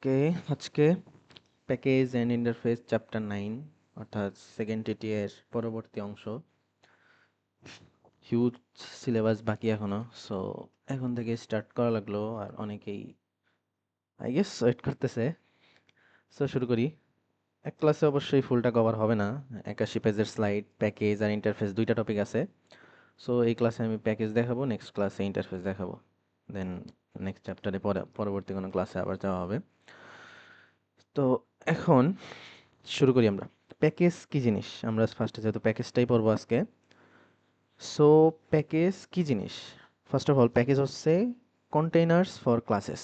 ওকে, আজকে package and interface chapter 9 অর্থাৎ second TT এর পরবর্তী অংশ। হিউজ সিলেবাস বাকি এখনো, সো এখন থেকে স্টার্ট করা লাগলো আর অনেকেই আই গেস ওয়েট করতেছে। সো শুরু করি। এক ক্লাসে অবশ্যই ফুলটা কভার হবে না। 81 পেজের স্লাইড, প্যাকেজ আর ইন্টারফেস দুইটা টপিক আছে। সো এই ক্লাসে আমি প্যাকেজ দেখাবো, নেক্সট ক্লাসে ইন্টারফেস দেখাবো, দেন নেক্সট চ্যাপ্টারে পরবর্তী কোনো ক্লাসে আবার যাওয়া হবে। তো এখন শুরু করি আমরা। প্যাকেজ কি জিনিস? আমরা ফার্স্টে যেহেতু প্যাকেজটাই পড়বো আজকে। সো প্যাকেজ কি জিনিস? ফার্স্ট অফ অল, প্যাকেজ হচ্ছে কন্টেইনার্স ফর ক্লাসেস।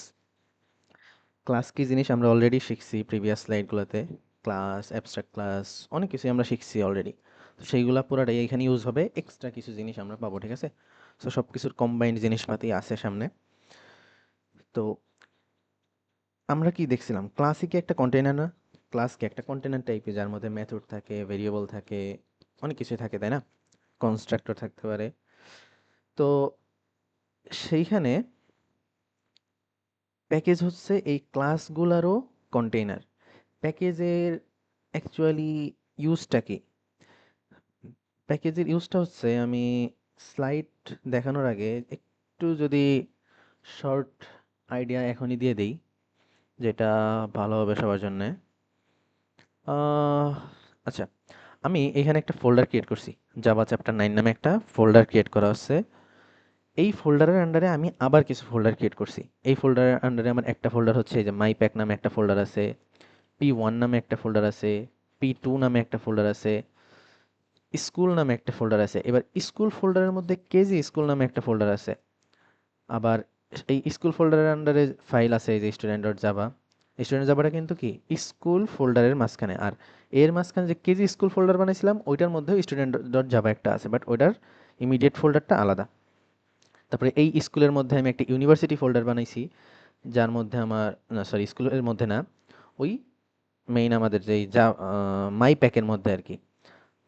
ক্লাস কি জিনিস আমরা অলরেডি শিখছি প্রিভিয়াস স্লাইডগুলোতে। ক্লাস, অ্যাবস্ট্রাক্ট ক্লাস, অনেক কিছুই আমরা শিখছি অলরেডি। তো সেইগুলা পুরাটাই এখানে ইউজ হবে, এক্সট্রা কিছু জিনিস আমরা পাবো, ঠিক আছে? সো সব কিছুর কম্বাইন্ড জিনিসপাতি আছে সামনে। তো আমরা কি দেখছিলাম, ক্লাসই কি একটা কন্টেইনার না? ক্লাস কি একটা কন্টেইনার টাইপের, যার মধ্যে মেথড থাকে, ভেরিয়েবল থাকে, অনেক কিছু থাকে, তাই না? কনস্ট্রাক্টর থাকতে পারে। তো সেইখানে প্যাকেজ হচ্ছে এই ক্লাসগুলারও কন্টেইনার। প্যাকেজের অ্যাকচুয়ালি ইউজটা কি? প্যাকেজের ইউজটা হচ্ছে, আমি স্লাইড দেখানোর আগে একটু যদি শর্ট আইডিয়া এখনই দিয়ে দেই, যেটা ভালো হবে সবার জন্যে। আহ, আচ্ছা, আমি এখানে একটা ফোল্ডার ক্রিয়েট করছি। জাভা চ্যাপ্টার 9 নামে একটা ফোল্ডার ক্রিয়েট করা হচ্ছে। এই ফোল্ডারের আন্ডারে আমি আবার কিছু ফোল্ডার ক্রিয়েট করছি। এই ফোল্ডারের আন্ডারে আমার একটা ফোল্ডার হচ্ছে এই যে মাই প্যাক নামে একটা ফোল্ডার আছে, P1 নামে একটা ফোল্ডার আছে, P2 নামে একটা ফোল্ডার আছে, স্কুল নামে একটা ফোল্ডার আছে। এবার স্কুল ফোল্ডারের মধ্যে কেজি স্কুল নামে একটা ফোল্ডার আছে। আবার এই স্কুল ফোল্ডারের আন্ডারে ফাইল আছে এই যে স্টুডেন্ট ডট জাভা। স্টুডেন্ট জাভাটা কিন্তু কি স্কুল ফোল্ডারের মাঝখানে, আর এর মাঝখানে যে কেজি স্কুল ফোল্ডার বানাইছিলাম ওইটার মধ্যেও স্টুডেন্ট ডট জাভা একটা আছে, বাট ওইটার ইমিডিয়েট ফোল্ডারটা আলাদা। তারপরে এই স্কুলের মধ্যে আমি একটা ইউনিভার্সিটি ফোল্ডার বানাইছি, যার মধ্যে আমার, না সরি, স্কুলের মধ্যে না, ওই মেইন আমাদের যেই যা মাই প্যাকের মধ্যে আর কি।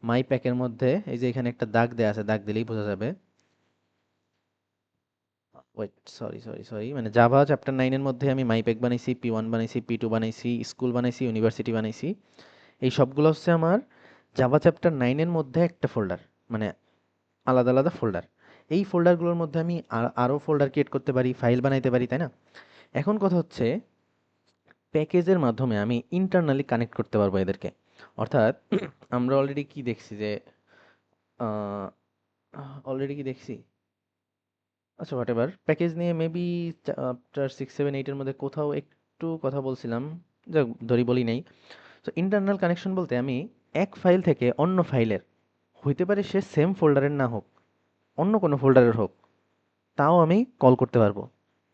মাই প্যাকের মধ্যে এই যে এখানে একটা দাগ দেয়া আছে, দাগ দিলেই বোঝা যাবে। ওয়েট, সরি, মানে জাভা চ্যাপ্টার 9 এর মধ্যে আমি মাই প্যাক বানাইছি, P1 বানাইছি, P2 বানাইছি, স্কুল বানাইছি, ইউনিভার্সিটি বানাইছি। এই সবগুলো হচ্ছে আমার জাভা চ্যাপ্টার 9 এর মধ্যে একটা ফোল্ডার, মানে আলাদা আলাদা ফোল্ডার। এই ফোল্ডারগুলোর মধ্যে আমি আরও ফোল্ডার ক্রিয়েট করতে পারি, ফাইল বানাইতে পারি, তাই না? এখন কথা হচ্ছে, প্যাকেজের মাধ্যমে আমি ইন্টারনালি কানেক্ট করতে পারবো এদেরকে। অর্থাৎ আমরা অলরেডি কি দেখছি যে, অলরেডি কি দেখছি, আচ্ছা হোয়াট এভার, প্যাকেজ নিয়ে মেবি চ্যাপ্টার 6, 7, 8 এর মধ্যে কোথাও একটু কথা বলছিলাম, যাক ধরি বলি নাই। তো ইন্টারনাল কানেকশন বলতে আমি এক ফাইল থেকে অন্য ফাইলের, হইতে পারে সে সেম ফোল্ডারের না হোক, অন্য কোনো ফোল্ডারের হোক, তাও আমি কল করতে পারবো,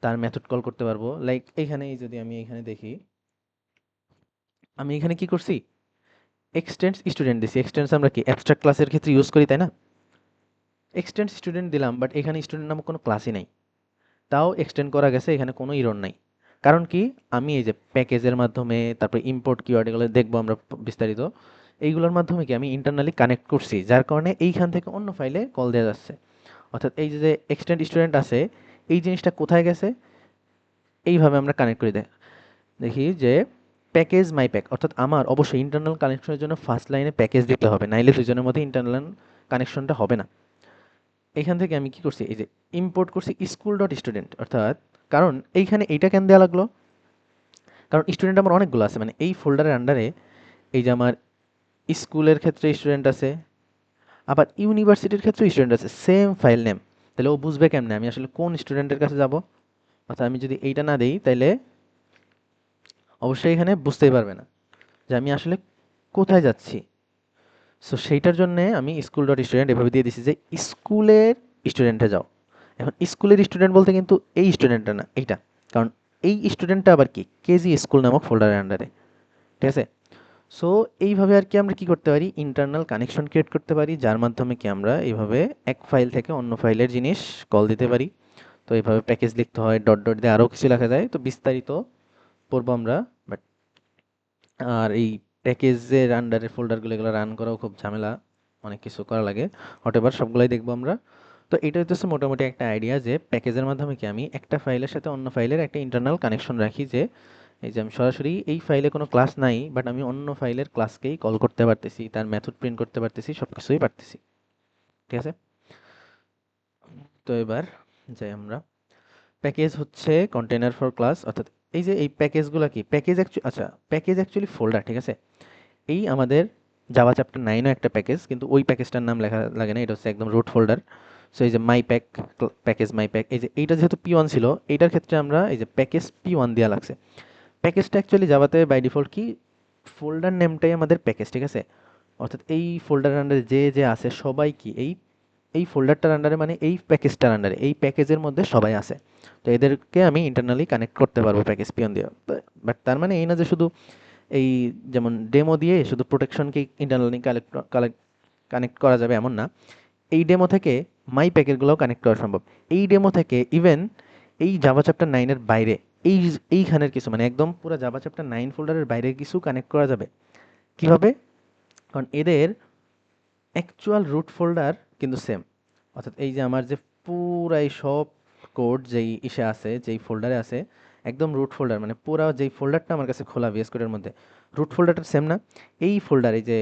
তার মেথড কল করতে পারবো। লাইক এইখানেই যদি আমি এখানে দেখি, আমি এখানে কি করছি, এক্সটেন্স স্টুডেন্ট দিছি। এক্সটেন্স আমরা কি অ্যাবস্ট্রাক্ট ক্লাসের ক্ষেত্রে ইউজ করি, তাই না? এক্সটেন্স স্টুডেন্ট দিলাম, বাট এখানে স্টুডেন্ট নামক কোনো ক্লাসই নাই, তাও এক্সটেন্ড করা গেছে, এখানে কোনো ইরর নাই। কারণ কি, আমি এই যে প্যাকেজের মাধ্যমে, তারপরে ইম্পোর্ট কিওয়ার্ড, এগুলো দেখবো আমরা বিস্তারিত, এইগুলোর মাধ্যমে কি আমি ইন্টারনালি কানেক্ট করছি, যার কারণে এইখান থেকে অন্য ফাইলে কল দেওয়া যাচ্ছে। অর্থাৎ এই যে এক্সটেন্ড স্টুডেন্ট আছে, এই জিনিসটা কোথায় গেছে, এইভাবে আমরা কানেক্ট করে দেখি যে প্যাকেজ মাই প্যাক, অর্থাৎ আমার অবশ্যই ইন্টারনাল কানেকশনের জন্য ফার্স্ট লাইনে প্যাকেজ দিতে হবে, নাইলে দুজনের মধ্যে ইন্টারনাল কানেকশনটা হবে না। এখান থেকে আমি কি করছি, এই যে ইম্পোর্ট করছি স্কুল ডট স্টুডেন্ট, অর্থাৎ কারণ এইখানে এইটা কেন দেওয়া লাগলো, কারণ স্টুডেন্ট আমার অনেকগুলো আছে, মানে এই ফোল্ডারের আন্ডারে এই যে আমার স্কুলের ক্ষেত্রে স্টুডেন্ট আছে, আবার ইউনিভার্সিটির ক্ষেত্রে স্টুডেন্ট আছে, সেম ফাইল নেম। তাহলে ও বুঝবে কেমনে আমি আসলে কোন স্টুডেন্টের কাছে যাব? অর্থাৎ আমি যদি এইটা না দিই, তাহলে অবশ্যই এখানে বুঝতেই পারবে না যে আমি আসলে কোথায় যাচ্ছি। সো সেইটার জন্য আমি স্কুল ডট স্টুডেন্ট এভাবে দিয়ে দিছি যে স্কুলের স্টুডেন্টে যাও। এখন স্কুলের স্টুডেন্ট বলতে কিন্তু এই স্টুডেন্টটা না, এইটা। কারণ এই স্টুডেন্টটা আবার কি কেজি স্কুল নামক ফোল্ডারের আন্ডারে, ঠিক আছে? সো এইভাবে আর কি আমরা কি করতে পারি, ইন্টারনাল কানেকশন ক্রিয়েট করতে পারি, যার মাধ্যমে কি আমরা এইভাবে এক ফাইল থেকে অন্য ফাইলের জিনিস কল দিতে পারি। তো এইভাবে প্যাকেজ লিখতে হয়, ডট ডট দিয়ে আরও কিছু লেখা যায়, তো বিস্তারিত পড়বো আমরা। বাট আর এই প্যাকেজের আন্ডারে ফোল্ডারগুলো এগুলো রান করাও খুব ঝামেলা, অনেক কিছু করা লাগে। হোয়াটএভার, সবগুলাই দেখবো আমরা। তো এটা হচ্ছে মোটামুটি একটা আইডিয়া যে প্যাকেজের মাধ্যমে কি আমি একটা ফাইলের সাথে অন্য ফাইলের একটা ইন্টারনাল কানেকশন রাখি, যে এই যে আমি সরাসরি এই ফাইলে কোনো ক্লাস নাই, বাট আমি অন্য ফাইলের ক্লাসকেই কল করতে পারতেছি, তার মেথড প্রিন্ট করতে পারতেছি, সব কিছুই পারতেছি। ঠিক আছে? তো এবার যাই আমরা। প্যাকেজ হচ্ছে কন্টেনার ফর ক্লাস, অর্থাৎ এই যে এই প্যাকেজগুলো কি প্যাকেজ আচ্ছা, প্যাকেজ অ্যাকচুয়ালি ফোল্ডার। ঠিক আছে? এই আমাদের জাভা চ্যাপ্টার 9ও একটা প্যাকেজ, কিন্তু ওই প্যাকেজটার নাম লেখা লাগে না, এটা হচ্ছে একদম রুট ফোল্ডার। সো এই যে মাই প্যাক প্যাকেজ, মাই প্যাক, এই যে এইটা যেহেতু P1 ছিল, এইটার ক্ষেত্রে আমরা এই যে প্যাকেজ P1 দেওয়া লাগছে। প্যাকেজটা অ্যাকচুয়ালি জাভাতে বাই ডিফল্ট কি ফোল্ডার নেমটাই আমাদের প্যাকেজ। ঠিক আছে? অর্থাৎ এই ফোল্ডারের আন্ডারে যে যে আছে সবাই কি এই এই ফোল্ডারটার আন্ডারে, মানে এই প্যাকেজটার আন্ডারে, এই প্যাকেজের মধ্যে সবাই আছে। তো এদেরকে আমি ইন্টারনালি কানেক্ট করতে পারবো প্যাকেজ পিয়ন দিয়ে। বাট তার মানে এই না যে শুধু এই যেমন ডেমো দিয়ে শুধু প্রোটেকশনকে ইন্টারনালি কানেক্ট করা যাবে এমন না। এই ডেমো থেকে মাই প্যাকেটগুলোও কানেক্ট করা সম্ভব। এই ডেমো থেকে ইভেন এই জাভা চ্যাপ্টার 9-এর বাইরে এই এইখানের কিছু, মানে একদম পুরো জাভা চ্যাপ্টার 9 ফোল্ডারের বাইরে কিছু কানেক্ট করা যাবে। কিভাবে? কারণ এদের অ্যাকচুয়াল রুট ফোল্ডার কিন্তু সেম। অর্থাৎ এই যে আমার যে পুরাই সব কোড যেই ইসে আছে, যেই ফোল্ডারে আছে, একদম রুট ফোল্ডার, মানে পুরা যেই ফোল্ডারটা আমার কাছে খোলা VS কোডের মধ্যে, রুট ফোল্ডারটা সেম না? এই ফোল্ডার, এই যে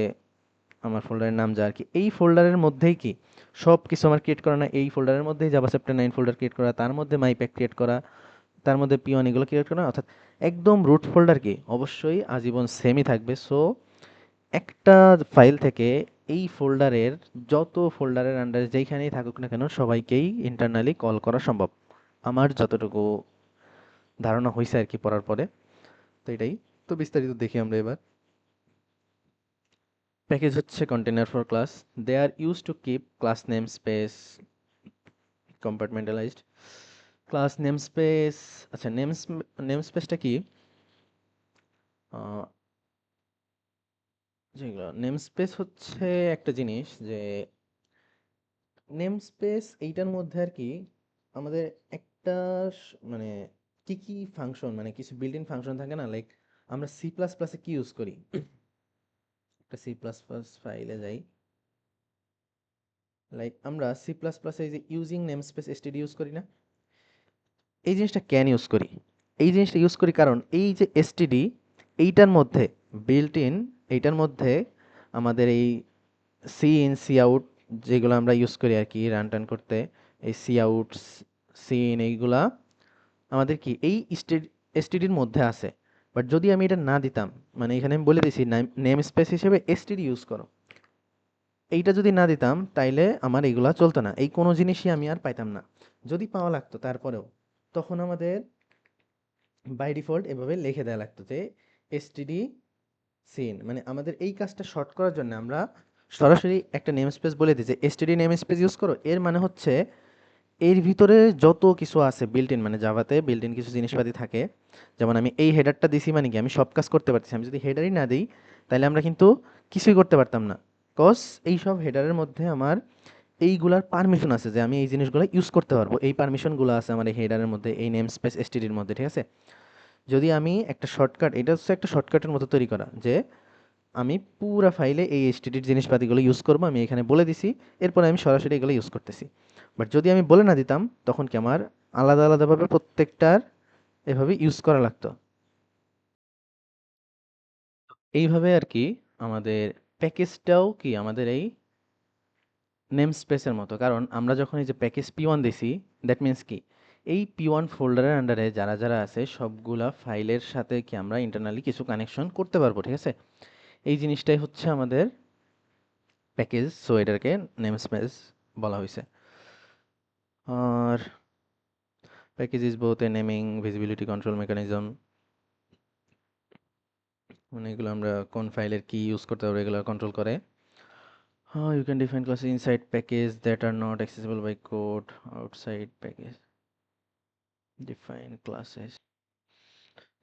আমার ফোল্ডারের নাম যা আর কি, এই ফোল্ডারের মধ্যেই কি সব কিছু আমার ক্রিয়েট করা না? এই ফোল্ডারের মধ্যেই জাভা চ্যাপ্টার 9 ফোল্ডার ক্রিয়েট করা, তার মধ্যে মাই প্যাক ক্রিয়েট করা, তার মধ্যে P1 এগুলো ক্রিয়েট করা, অর্থাৎ একদম রুট ফোল্ডার কি অবশ্যই আজীবন সেমই থাকবে। সো একটা ফাইল থেকে এই ফোল্ডারের যত ফোল্ডারের আন্ডারে যেইখানেই থাকুক না কেন সবাইকেই ইন্টারনালি কল করা সম্ভব, আমার যতটুকু ধারণা হয়েছে আর কি পড়ার পরে। তো এটাই। তো বিস্তারিত দেখি আমরা এবার। প্যাকেজ হচ্ছে container for class, they are use to keep class namespace compartmentalised. Class namespace, আচ্ছা নেম স্পেসটা কি? যেগুলো নেম স্পেস হচ্ছে একটা জিনিস, যে নেম স্পেস এইটার মধ্যে আর কি আমাদের একটা মানে কি কি ফাংশন, মানে কিছু বিল্ট ইন ফাংশন থাকে না, লাইক আমরা সি প্লাস প্লাসে কি ইউজ করি। একটা সি প্লাস প্লাস ফাইলে যাই, লাইক আমরা সি প্লাস প্লাসে এই যে using name space STD use করি না? এই জিনিসটা কেন ইউজ করি? এই জিনিসটা ইউজ করি কারণ এই যে এসটিডি, এইটার মধ্যে বিল্ট ইন, এইটার মধ্যে আমাদের এই সি ইন সি আউট যেগুলো আমরা ইউজ করি আর কি রান টান করতে, এই সি আউট সি ইন এইগুলা আমাদের কি এই এসটিডির মধ্যে আছে। বাট যদি আমি এটা না দিতাম, মানে এখানে আমি বলে দিছি নেম স্পেস হিসেবে এসটিডি ইউজ করো, এইটা যদি না দিতাম তাইলে আমার এগুলা চলতো না, এই কোনো জিনিসই আমি আর পাইতাম না। যদি পাওয়া লাগতো তারপরেও, তখন আমাদের বাই ডিফল্ট এভাবে লিখে দেওয়া লাগতো যে এসটিডি সিন, মানে আমাদের এই কাজটা শর্ট করার জন্য আমরা সরাসরি একটা নেম স্পেস বলে দিই যে এসটিডি নেম স্পেস ইউজ করো। এর মানে হচ্ছে এর ভিতরে যত কিছু আছে বিল্ট ইন, মানে জাভাতে বিল্ট ইন কিছু জিনিসপাতি থাকে, যেমন আমি এই হেডারটা দিছি মানে কি আমি সব কাজ করতে পারতেছি। আমি যদি হেডারই না দিই তাহলে আমরা কিন্তু কিছুই করতে পারতাম না, কজ এই সব হেডারের মধ্যে আমার এইগুলার পারমিশন আছে যে আমি এই জিনিসগুলো ইউজ করতে পারবো, এই পারমিশনগুলো আছে আমার এই হেডারের মধ্যে, এই নেম স্পেস এসটিডির মধ্যে। ঠিক আছে? যদি আমি একটা শর্টকাট, এটা হচ্ছে একটা শর্টকাটের মতো তৈরি করা, যে আমি পুরা ফাইলে এই এসটিডির জিনিসপাতিগুলো ইউজ করবো, আমি এখানে বলে দিছি, এরপরে আমি সরাসরি এগুলো ইউজ করতেছি। বাট যদি আমি বলে না দিতাম তখন কি আমার আলাদা আলাদাভাবে প্রত্যেকটার এভাবে ইউজ করা লাগতো। এইভাবে আর কি আমাদের প্যাকেজটাও কি আমাদের এই নেম স্পেসের মতো, কারণ আমরা যখন এই যে প্যাকেজ P1 দিছি, দ্যাট মিন্স কি এই P1 ফোল্ডারের আন্ডারে যারা যারা আছে সবগুলা ফাইলের সাথে কি আমরা ইন্টারনালি কিছু কানেকশন করতে পারবো। ঠিক আছে? এই জিনিসটাই হচ্ছে আমাদের প্যাকেজ, সো এটাকে নেম স্পেস বলা হয়েছে। আর package is both a naming visibility control mechanism, মানে এগুলো আমরা কোন ফাইলের কি ইউজ করতে পারবো এগুলো কন্ট্রোল করে। You can define classes inside package that are not accessible by code. Outside package define classes.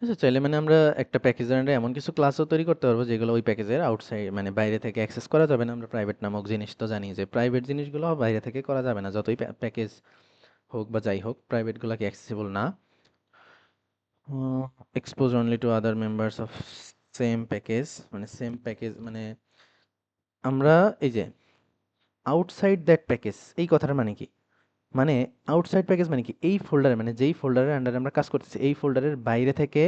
আচ্ছা, চাইলে মানে আমরা একটা প্যাকেজের আন্ডারে এমন কিছু ক্লাসও তৈরি করতে পারবো যেগুলো ওই প্যাকেজের আউটসাইড, মানে বাইরে থেকে অ্যাক্সেস করা যাবে না। আমরা প্রাইভেট নামক জিনিস তো জানি যে প্রাইভেট জিনিসগুলো বাইরে থেকে করা যাবে না, যতই প্যাকেজ হোক বা যাই হোক, প্রাইভেটগুলো কি অ্যাক্সেসিবল না। Expose only to other members of same package, মানে সেম প্যাকেজ মানে আমরা এই যে আউটসাইড দ্যাট প্যাকেজ, এই কথাটা মানে কি? মানে আউটসাইড প্যাকেজ মানে কি এই ফোল্ডারে, মানে যেই ফোল্ডারের আন্ডারে আমরা কাজ করতেছি এই ফোল্ডারের বাইরে থেকে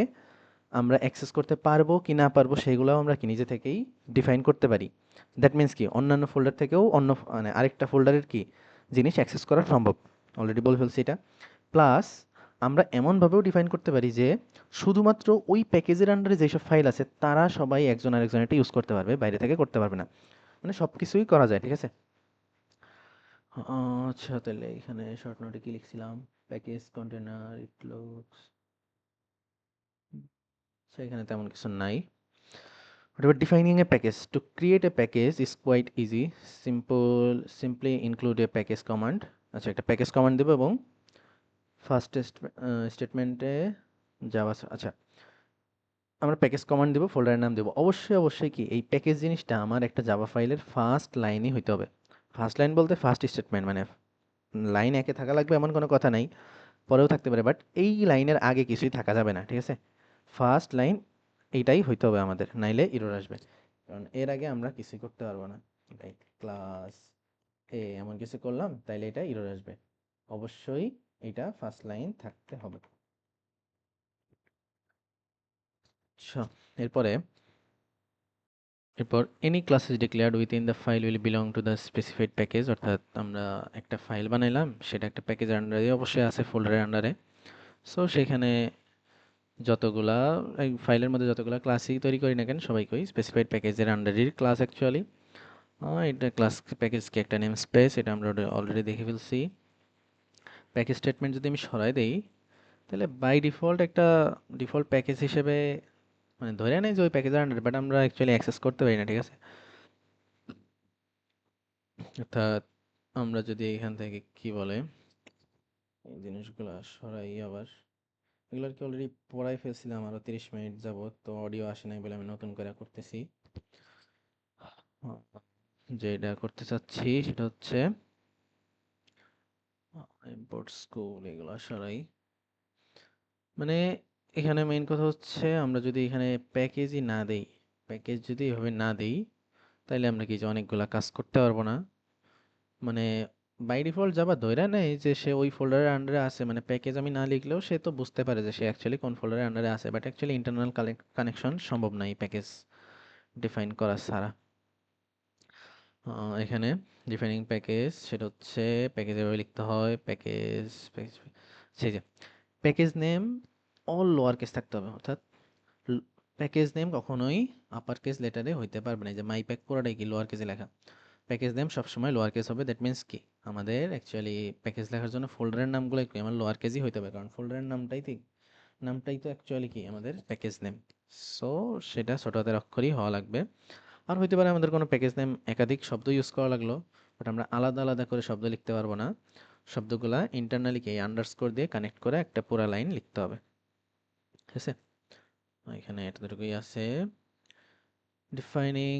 আমরা অ্যাক্সেস করতে পারবো কি না পারবো সেগুলোও আমরা কি নিজে থেকেই ডিফাইন করতে পারি। দ্যাট মিন্স কি অন্যান্য ফোল্ডার থেকেও অন্য মানে আরেকটা ফোল্ডারের কি জিনিস অ্যাক্সেস করা সম্ভব। অলরেডি বলে ফেলছি এটা। প্লাস আমরা এমনভাবেও ডিফাইন করতে পারি যে শুধুমাত্র ওই প্যাকেজের আন্ডারে যেসব ফাইল আছে তারা সবাই একজন আরেকজনেরটা ইউজ করতে পারবে, বাইরে থেকে করতে পারবে না। মানে সব কিছুই করা যায়, ঠিক আছে? আচ্ছা, তাহলে এখানে শর্ট নোটে কি লিখছিলাম? প্যাকেজ কন্টেনার ইট লুকস, এখানে তেমন কিছু নাই। Whatever defining a package. To create a package is quite easy. Simply include a package command. আচ্ছা, একটা প্যাকেজ কমান্ড দেবো এবং ফার্স্ট স্টেটমেন্টে যাওয়া। আচ্ছা, আমরা প্যাকেজ কমান্ড দেবো, ফোল্ডারের নাম দেবো। অবশ্যই অবশ্যই কি এই প্যাকেজ জিনিসটা আমার একটা জাভা ফাইলের ফার্স্ট লাইনই হইতে হবে। ফার্স্ট লাইন বলতে ফার্স্ট স্টেটমেন্ট, মানে লাইন একে থাকা লাগবে এমন কোনো কথা নাই, পরেও থাকতে পারে, বাট এই লাইনের আগে কিছুই থাকা যাবে না, ঠিক আছে? ফার্স্ট লাইন এইটাই হইতে হবে আমাদের, নাইলে এরর আসবে। কারণ এর আগে আমরা কিছুই করতে পারবো না। লাইক ক্লাস এমন কিছু করলাম তাইলে এটা এরর আসবে। অবশ্যই এটা ফার্স্ট লাইন থাকতে হবে। আচ্ছা, এরপরে এরপর any class is declared within the file will belong to the specified package. অর্থাৎ আমরা একটা ফাইল বানাইলাম, সেটা একটা প্যাকেজের আন্ডারে অবশ্যই আছে, ফোল্ডারের আন্ডারে। সো সেখানে যতগুলা এই ফাইলের মধ্যে যতগুলা ক্লাসই তৈরি করি না কেন সবাইকে ওই স্পেসিফাইড প্যাকেজের আন্ডারের ক্লাস অ্যাকচুয়ালি। এটা ক্লাস প্যাকেজকে একটা নেম স্পেস, এটা আমরা অলরেডি দেখে ফেলছি। প্যাকেজ স্টেটমেন্ট যদি আমি সরাই দেই তাহলে বাই ডিফল্ট একটা ডিফল্ট প্যাকেজ হিসেবে মানে ধরে নেই যে ওই প্যাকেজের আন্ডারে, বাট আমরা অ্যাকচুয়ালি অ্যাক্সেস করতে পারি না, ঠিক আছে? অর্থাৎ আমরা যদি এখান থেকে কি বলে এই জিনিসগুলো সরাই আবার, এগুলো কি অলরেডি পড়াই ফেলছিলাম আরো 30 মিনিট যাবত, তো অডিও আসে নাই বলে আমি নতুন করে করতেছি। যেটা করতে চাচ্ছি সেটা হচ্ছে ইম্পোর্ট স্কুল, এগুলো সরাই। মানে এখানে মেইন কথা হচ্ছে আমরা যদি এখানে প্যাকেজই না দেই, প্যাকেজ যদি এভাবে না দেই তাহলে আমরা কি যে অনেকগুলা কাজ করতে পারবো না। মানে বাই ডিফল্ট যাবা ধইরা নেয় যে সে ওই ফোল্ডারের আন্ডারে আছে, মানে প্যাকেজ আমি না লিখলেও সে তো বুঝতে পারে যে সে অ্যাকচুয়ালি কোন ফোল্ডারের আন্ডারে আছে, বাট অ্যাকচুয়ালি ইন্টারনাল কানেকশন সম্ভব না এই প্যাকেজ ডিফাইন করা ছাড়া। এখানে ডিফাইনিং প্যাকেজ সেটা হচ্ছে প্যাকেজ এভাবে লিখতে হয়, প্যাকেজ প্যাকেজ সেই যে package name all lower case থাকতে হবে। অর্থাৎ প্যাকেজ নেম কখনোই আপার কেস লেটারে হইতে পারবে না, যে মাই প্যাক পুরোটাই কি লোয়ার কেসে লেখা। প্যাকেজ নেম সবসময় লোয়ার কেস হবে। দ্যাট মিন্স কি আমাদের অ্যাকচুয়ালি প্যাকেজ লেখার জন্য ফোল্ডারের নামগুলো কি আমার লোয়ার কেসই হইতে হবে, কারণ ফোল্ডারের নামটাই তো অ্যাকচুয়ালি কি আমাদের প্যাকেজ নেম। সো সেটা ছোট হাতের অক্ষরই হওয়া লাগবে। আর হইতে পারে আমাদের কোনো প্যাকেজ নেম একাধিক শব্দ ইউজ করা লাগলো, বাট আমরা আলাদা আলাদা করে শব্দ লিখতে পারবো না। শব্দগুলা ইন্টারনালি কি আন্ডারস্কোর দিয়ে কানেক্ট করে একটা পুরা লাইন লিখতে হবে, ঠিক আছে? এখানে এতটুকুই আছে। Defining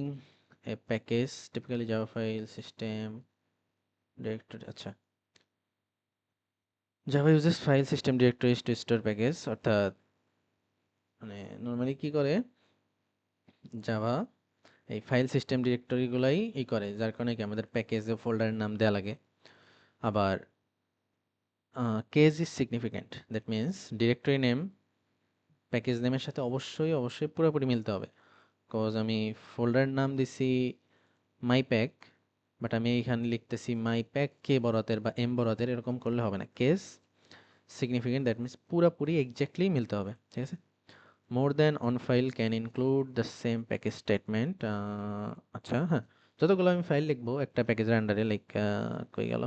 a package typically Java file system directory. আচ্ছা, Java uses file system directories to store package. অর্থাৎ মানে নর্মালি কি করে জাভা এই ফাইল সিস্টেম ডিরেক্টরিগুলাই করে, যার কারণে কি আমাদের প্যাকেজে ফোল্ডারের নাম দেওয়া লাগে। আবার case is significant, that means directory name package নেমের সাথে অবশ্যই অবশ্যই পুরোপুরি মিলতে হবে। কজ আমি ফোল্ডারের নাম দিছি মাই প্যাক, বাট আমি এখানে লিখতেছি মাই প্যাক কে বড় হাতের বা এম বড় হাতের, এরকম করলে হবে না। কেস সিগনিফিক্যান্ট, দ্যাট মিন্স পুরোপুরি এক্স্যাক্টলি মিলতে হবে, ঠিক আছে? More than on file can include the same package statement. আচ্ছা, হ্যাঁ, যতগুলো আমি ফাইল লিখবো একটা প্যাকেজের আন্ডারে, লাইক কই গেল,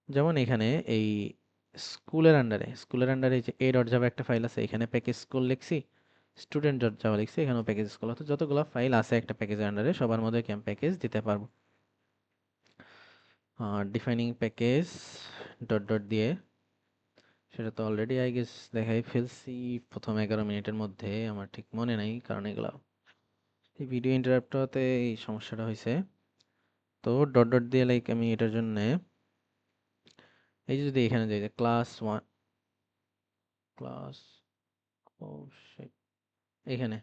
যেমন এখানে এই স্কুলের আন্ডারে যে এ ডট জাভা একটা ফাইল আছে, এখানে প্যাকেজ স্কুল লিখছি, স্টুডেন্ট ডট জাভা লিখছি, এখানেও প্যাকেজ স্কুল। অর্থাৎ যতগুলো ফাইল আছে একটা প্যাকেজের আন্ডারে সবার মধ্যে কি আমি প্যাকেজ দিতে পারবো। ডিফাইনিং প্যাকেজ ডট ডট দিয়ে, সেটা তো অলরেডি আই গেস দেখাই ফেলছি প্রথম 11 মিনিটের মধ্যে, আমার ঠিক মনে নাই কারণ এগুলো এই ভিডিও ইন্টারাপ্ট হতে এই সমস্যাটা হয়েছে। তো ডট ডট দিয়ে লাইক আমি এটার জন্য এই যে যদি এখানে যাই যে ক্লাস ও শিট, এখানে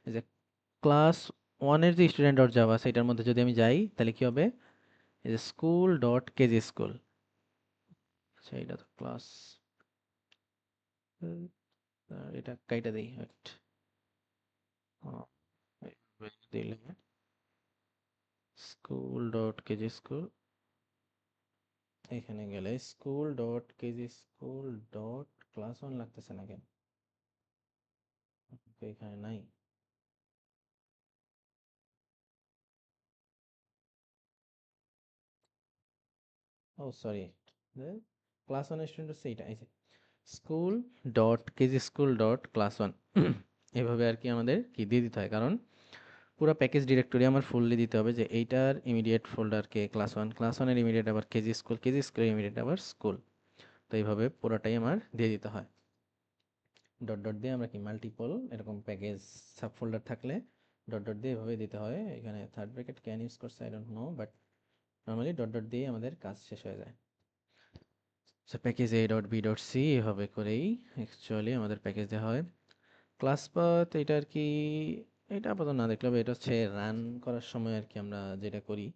এই যে ক্লাস ওয়ানের যে স্টুডেন্ট ডট জাভা সেটার মধ্যে যদি আমি যাই তাহলে কি হবে, এই যে স্কুল ডট কেজি স্কুল। আচ্ছা, এটা তো ক্লাস এটা কাইটা দেই, wait, দিলে স্কুল ডট কেজি স্কুল, এখানে গেলে school dot KG school dot class one লাগতেছে না কেন? এখানে নাই। ও সরি, ক্লাস ওয়ান স্টুডেন্ট হচ্ছে এইটা, এই যে school dot KG school dot class one. এভাবে আর কি আমাদের কি দিয়ে দিতে হয়, কারণ পুরো প্যাকেজ ডিরেক্টরি আমার ফুললি দিতে হবে, যে এইটার ইমিডিয়েট ফোল্ডারকে ক্লাস ওয়ান, ক্লাস ওয়ানের ইমিডিয়েট আবার কেজি স্কুলের ইমিডিয়েট আবার স্কুল। তো এইভাবে পুরোটাই আমার দিয়ে দিতে হয়। ডট ডট দিয়ে আমরা কি মাল্টিপল এরকম প্যাকেজ সাব ফোল্ডার থাকলে ডট ডট দিয়ে এভাবে দিতে হয়। এখানে থার্ড ব্র্যাকেট ক্যান ইউজ করছে, I don't know, but normally dot dot দিয়ে আমাদের কাজ শেষ হয়ে যায়। So package A dot B dot C এভাবে করেই অ্যাকচুয়ালি আমাদের প্যাকেজ দেওয়া হয়। ক্লাস পাথ এটা আর কি, এটা আপাতত না দেখলে হবে, এটা হচ্ছে রান করার সময় আর কি আমরা যেটা করি।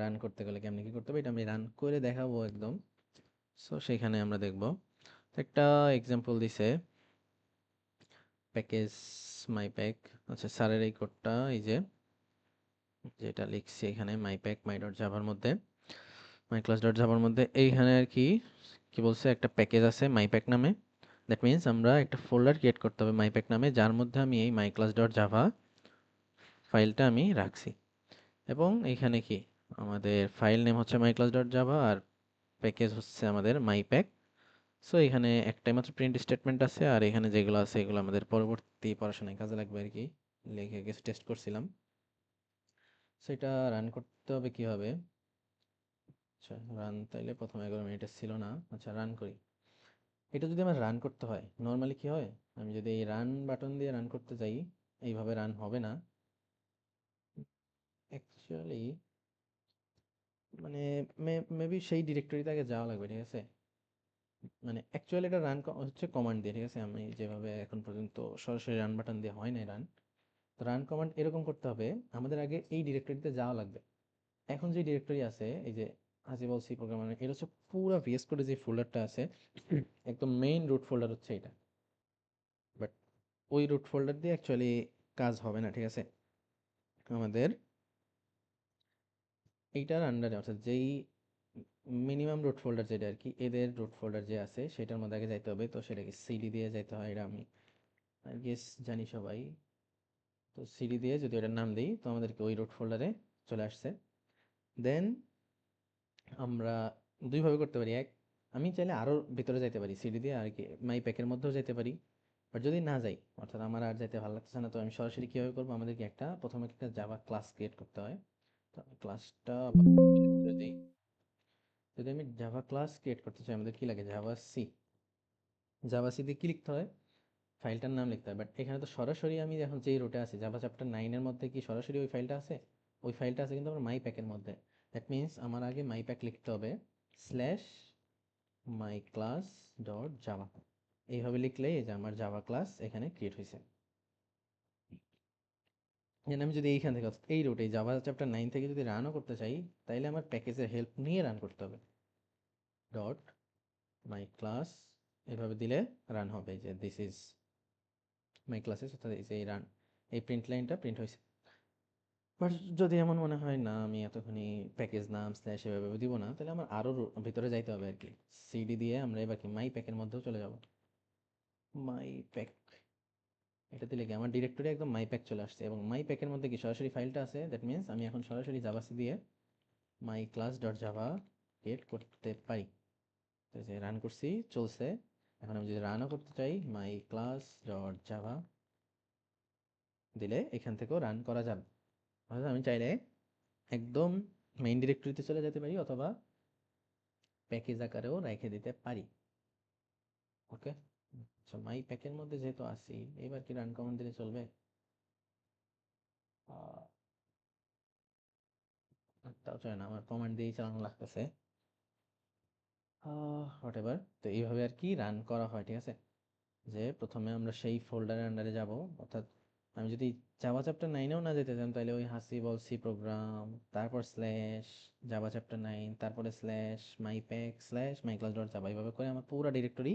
রান করতে গেলে কেমনি কি করতে হবে, এটা আমি রান করে দেখাবো একদম। সো সেখানে আমরা দেখব একটা এক্সাম্পল দিছে, প্যাকেজ মাই প্যাক। আচ্ছা, স্যারের এই কোডটা, এই যে যেটা লিখছি এখানে মাই প্যাক মাই ডট জাভার মধ্যে, মাই ক্লাস ডট জাভার মধ্যে, এইখানে আর কি কি বলছে, একটা প্যাকেজ আছে মাই প্যাক নামে। দ্যাট মিনস আমরা একটা ফোল্ডার ক্রিয়েট করতে হবে মাই প্যাক নামে, যার মধ্যে আমি এই মাই ক্লাস ডট জাভা ফাইলটা আমি রাখছি। এবং এইখানে কি আমাদের ফাইল নেম হচ্ছে মাই ক্লাস ডট জাভা, আর প্যাকেজ হচ্ছে আমাদের মাই প্যাক। সো এখানে একটাই মাত্র প্রিন্ট স্টেটমেন্ট আছে, আর এখানে যেগুলো আছে এগুলো আমাদের পরবর্তী পড়াশোনায় কাজে লাগবে আর কি, লিখে গেছে টেস্ট করছিলাম। সেটা রান করতে হবে কিভাবে? আচ্ছা, রান তাইলে প্রথম 11 মিনিটে ছিল না। আচ্ছা, রান করি। এটা যদি আমার রান করতে হয়, নর্মালি কি হয়, আমি যদি এই রান বাটন দিয়ে রান করতে যাই, এইভাবে রান হবে না অ্যাকচুয়ালি। মানে মেবি সেই ডিরেক্টরিতে আগে যাওয়া লাগবে, ঠিক আছে? মানে অ্যাকচুয়ালি এটা রান হচ্ছে কমান্ড দিয়ে, ঠিক আছে? আমি যেভাবে এখন পর্যন্ত সরাসরি রান বাটন দিয়ে হয় নাই রান। তো রান কমান্ড এরকম করতে হবে, আমাদের আগে এই ডিরেক্টরিতে যাওয়া লাগবে। এখন যে ডিরেক্টরি আছে, এই যে হাসিবল সি প্রোগ্রামার, এটা হচ্ছে পুরো ভিএস কোডে যে ফোল্ডারটা আছে, একদম মেইন রুট ফোল্ডার হচ্ছে এটা। বাট ওই রুট ফোল্ডার দিয়ে অ্যাকচুয়ালি কাজ হবে না, ঠিক আছে? আমাদের এইটার আন্ডারে, অর্থাৎ যেই মিনিমাম রুট ফোল্ডার যেটা আর কি, এদের রুট ফোল্ডার যে আছে সেটার মধ্যে আগে যাইতে হবে। তো সেটাকে সিডি দিয়ে যাইতে হয়, এটা আমি আই গেস জানি সবাই। তো সিডি দিয়ে যদি ওটার নাম দিই, তো আমাদেরকে ওই রুট ফোল্ডারে চলে আসছে। দেন আমরা দুইভাবে করতে পারি। এক, আমি চাইলে আরও ভিতরে যাইতে পারি সিডি দিয়ে আর কি, মাই প্যাকের মধ্যেও যেতে পারি। বাট যদি না যাই, অর্থাৎ আমার আর যাইতে ভালো লাগতেছে না, তো আমি সরাসরি কীভাবে করবো, আমাদেরকে প্রথমে একটা জাভা ক্লাস ক্রিয়েট করতে হয়। তো আমি ক্লাসটা যদি যদি আমি জাভা ক্লাস ক্রিয়েট করতে চাই, আমাদের কি লাগে, জাভা সি। জাভা সি দিয়ে কি লিখতে হয়, ফাইলটার নাম লিখতে হয়। বাট এখানে তো সরাসরি আমি এখন যেই রুটে আছি, জাভা চ্যাপ্টার 9-এর মধ্যে কি সরাসরি ওই ফাইলটা আছে? ওই ফাইলটা আছে কিন্তু আমার মাই প্যাকের মধ্যে। দ্যাট মিনস আমার আগে মাই প্যাক লিখতে হবে, slash my class dot Java. এইভাবে লিখলেই এই যে আমার জাভা ক্লাস এখানে ক্রিয়েট হয়েছে। এখানে আমি যদি এইখান থেকে অর্থাৎ এই রুটে জাভা চ্যাপ্টার 9 থেকে যদি রানও করতে চাই, তাইলে আমার প্যাকেজের হেল্প নিয়ে রান করতে হবে। ডট মাই ক্লাস এভাবে দিলে রান হবে, যে দিস ইজ মাই ক্লাসেস, অর্থাৎ এই যে এই রান, এই প্রিন্ট লাইনটা প্রিন্ট হয়েছে। বাট যদি এমন মনে হয় না আমি এতখানি প্যাকেজ নাম স্ল্যাশ এভাবে দিব না, তাহলে আমার আরও ভিতরে যাইতে হবে আর কি। সিডি দিয়ে আমরা এবার কি মাই প্যাকের মধ্যেও চলে যাব। মাই প্যাক, এটা দিলে কি আমার ডিরেক্টরি একদম মাই প্যাক চলে আসছে, এবং মাই প্যাকের মধ্যে কি সরাসরি ফাইলটা আছে। দ্যাট মিনস আমি এখন সরাসরি জাভাসি দিয়ে মাই ক্লাস ডট জাভা ক্রিয়েট করতে পারি। তো এই যে রান করছি, চলছে। এখন আমি যদি রানও করতে চাই, মাই ক্লাস ডট জাভা দিলে এখান থেকেও রান করা যাবে। অর্থাৎ আমি চাইলে একদম মেইন ডিরেক্টরিতে চলে যেতে পারি, অথবা প্যাকেজ আকারেও রেখে দিতে পারি। ওকে, আচ্ছা, মাই প্যাকের মধ্যে যেহেতু আছি, এবার কি রান কমান্ড দিলে চলবে? আহ, তাও চলে না, আমার কমান্ড দিয়েই চালানো লাগতেছে। হোয়াট এভার, তো এইভাবে আর কি রান করা হয়, ঠিক আছে? যে প্রথমে আমরা সেই ফোল্ডারের আন্ডারে যাব, অর্থাৎ আমি যদি জাভা চ্যাপ্টার 9-এও না যেতে চান, তাহলে ওই হাসিবল সি প্রোগ্রাম, তারপর স্ল্যাশ জাভা চ্যাপ্টার 9, তারপরে slash my pack slash my class dot Java, এইভাবে করে আমার পুরো ডিরেক্টরি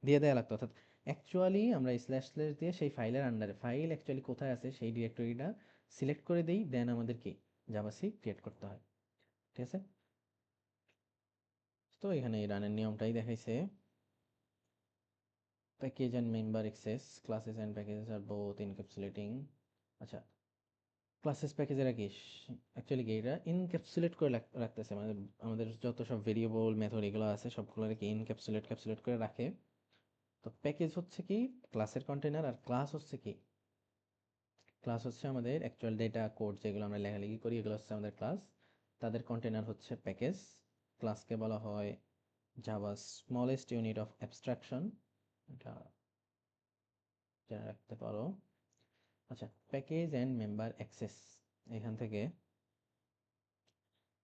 দিয়ে দেওয়া লাগতো। অর্থাৎ অ্যাকচুয়ালি আমরা স্ল্যাশ স্ল্যাশ দিয়ে সেই ফাইলের আন্ডারে ফাইল অ্যাকচুয়ালি কোথায় আছে সেই ডিরেক্টরিটা সিলেক্ট করে দেই, দেন আমাদের কি জাভাসি ক্রিয়েট করতে হয়। ঠিক আছে, তো এখানে এই রানের নিয়মটাই দেখাইছে। Package and member access classes and packages আর বোথ ইনক্যাপসুলেটিং। আচ্ছা, ক্লাসেস প্যাকেজেরা কি অ্যাকচুয়ালি কি এটা ইনক্যাপসুলেট করে রাখতেছে, মানে আমাদের যত সব ভেরিয়েবল মেথড এগুলো আছে সবগুলোর কি ক্যাপসুলেট করে রাখে। তো প্যাকেজ হচ্ছে কি ক্লাসের কন্টেনার, আর ক্লাস হচ্ছে কি, ক্লাস হচ্ছে আমাদের অ্যাকচুয়াল ডেটা কোড যেগুলো আমরা লেখালেখি করি, এগুলো হচ্ছে আমাদের ক্লাস, তাদের কন্টেনার হচ্ছে প্যাকেজ। ক্লাসকে বলা হয় Java smallest unit of abstraction, এটা জেনে রাখতে পারো। আচ্ছা, প্যাকেজ অ্যান্ড মেম্বার অ্যাক্সেস, এখান থেকে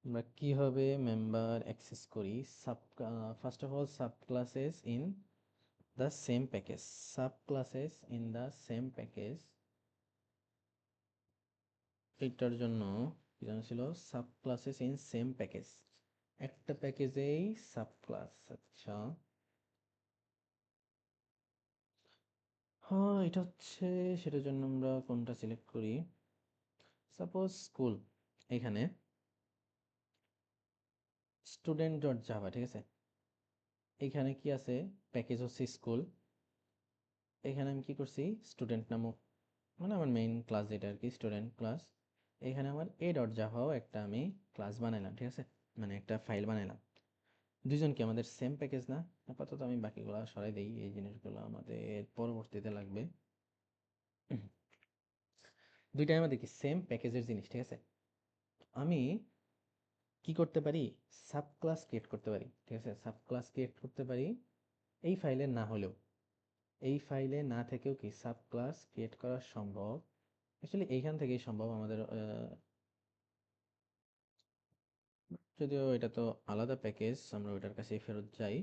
আমরা কিভাবে মেম্বার অ্যাক্সেস করি। Sub first of all sub classes in the same package, sub classes in the same package, এইটার জন্য কি জানা ছিল, sub classes in same package, একটা প্যাকেজেই সাব ক্লাস। আচ্ছা, হ্যাঁ এটা হচ্ছে, সেটার জন্য আমরা কোনটা সিলেক্ট করি, সাপোজ স্কুল, এখানে স্টুডেন্ট ডট জাভা, ঠিক আছে, এখানে কি আছে, প্যাকেজ হচ্ছে স্কুল, এখানে আমি কি করছি স্টুডেন্ট নামক, মানে আমার মেইন ক্লাস যেটা আর কি স্টুডেন্ট ক্লাস, এখানে আমার এ ডট জাভাও একটা আমি ক্লাস বানাইলাম, ঠিক আছে, মানে একটা ফাইল বানাইলাম। দুইজন কি আমাদের সেম প্যাকেজ না? আপাতত আমি বাকিগুলো সরাই দেই, এই জিনিসগুলো আমাদের পরবর্তীতে লাগবে। দুইটাই আমাদের কি সেম প্যাকেজের জিনিস, ঠিক আছে। আমি কি করতে পারি, সাব ক্লাস ক্রিয়েট করতে পারি, ঠিক আছে, সাব ক্লাস ক্রিয়েট করতে পারি, এই ফাইলে না হলেও, এই ফাইলে না থেকেও কি সাব ক্লাস ক্রিয়েট করা সম্ভব। অ্যাকচুয়ালি এইখান থেকেই সম্ভব আমাদের, যদিও এটা তো আলাদা প্যাকেজ, আমরা ওইটার কাছেই ফেরত যাই।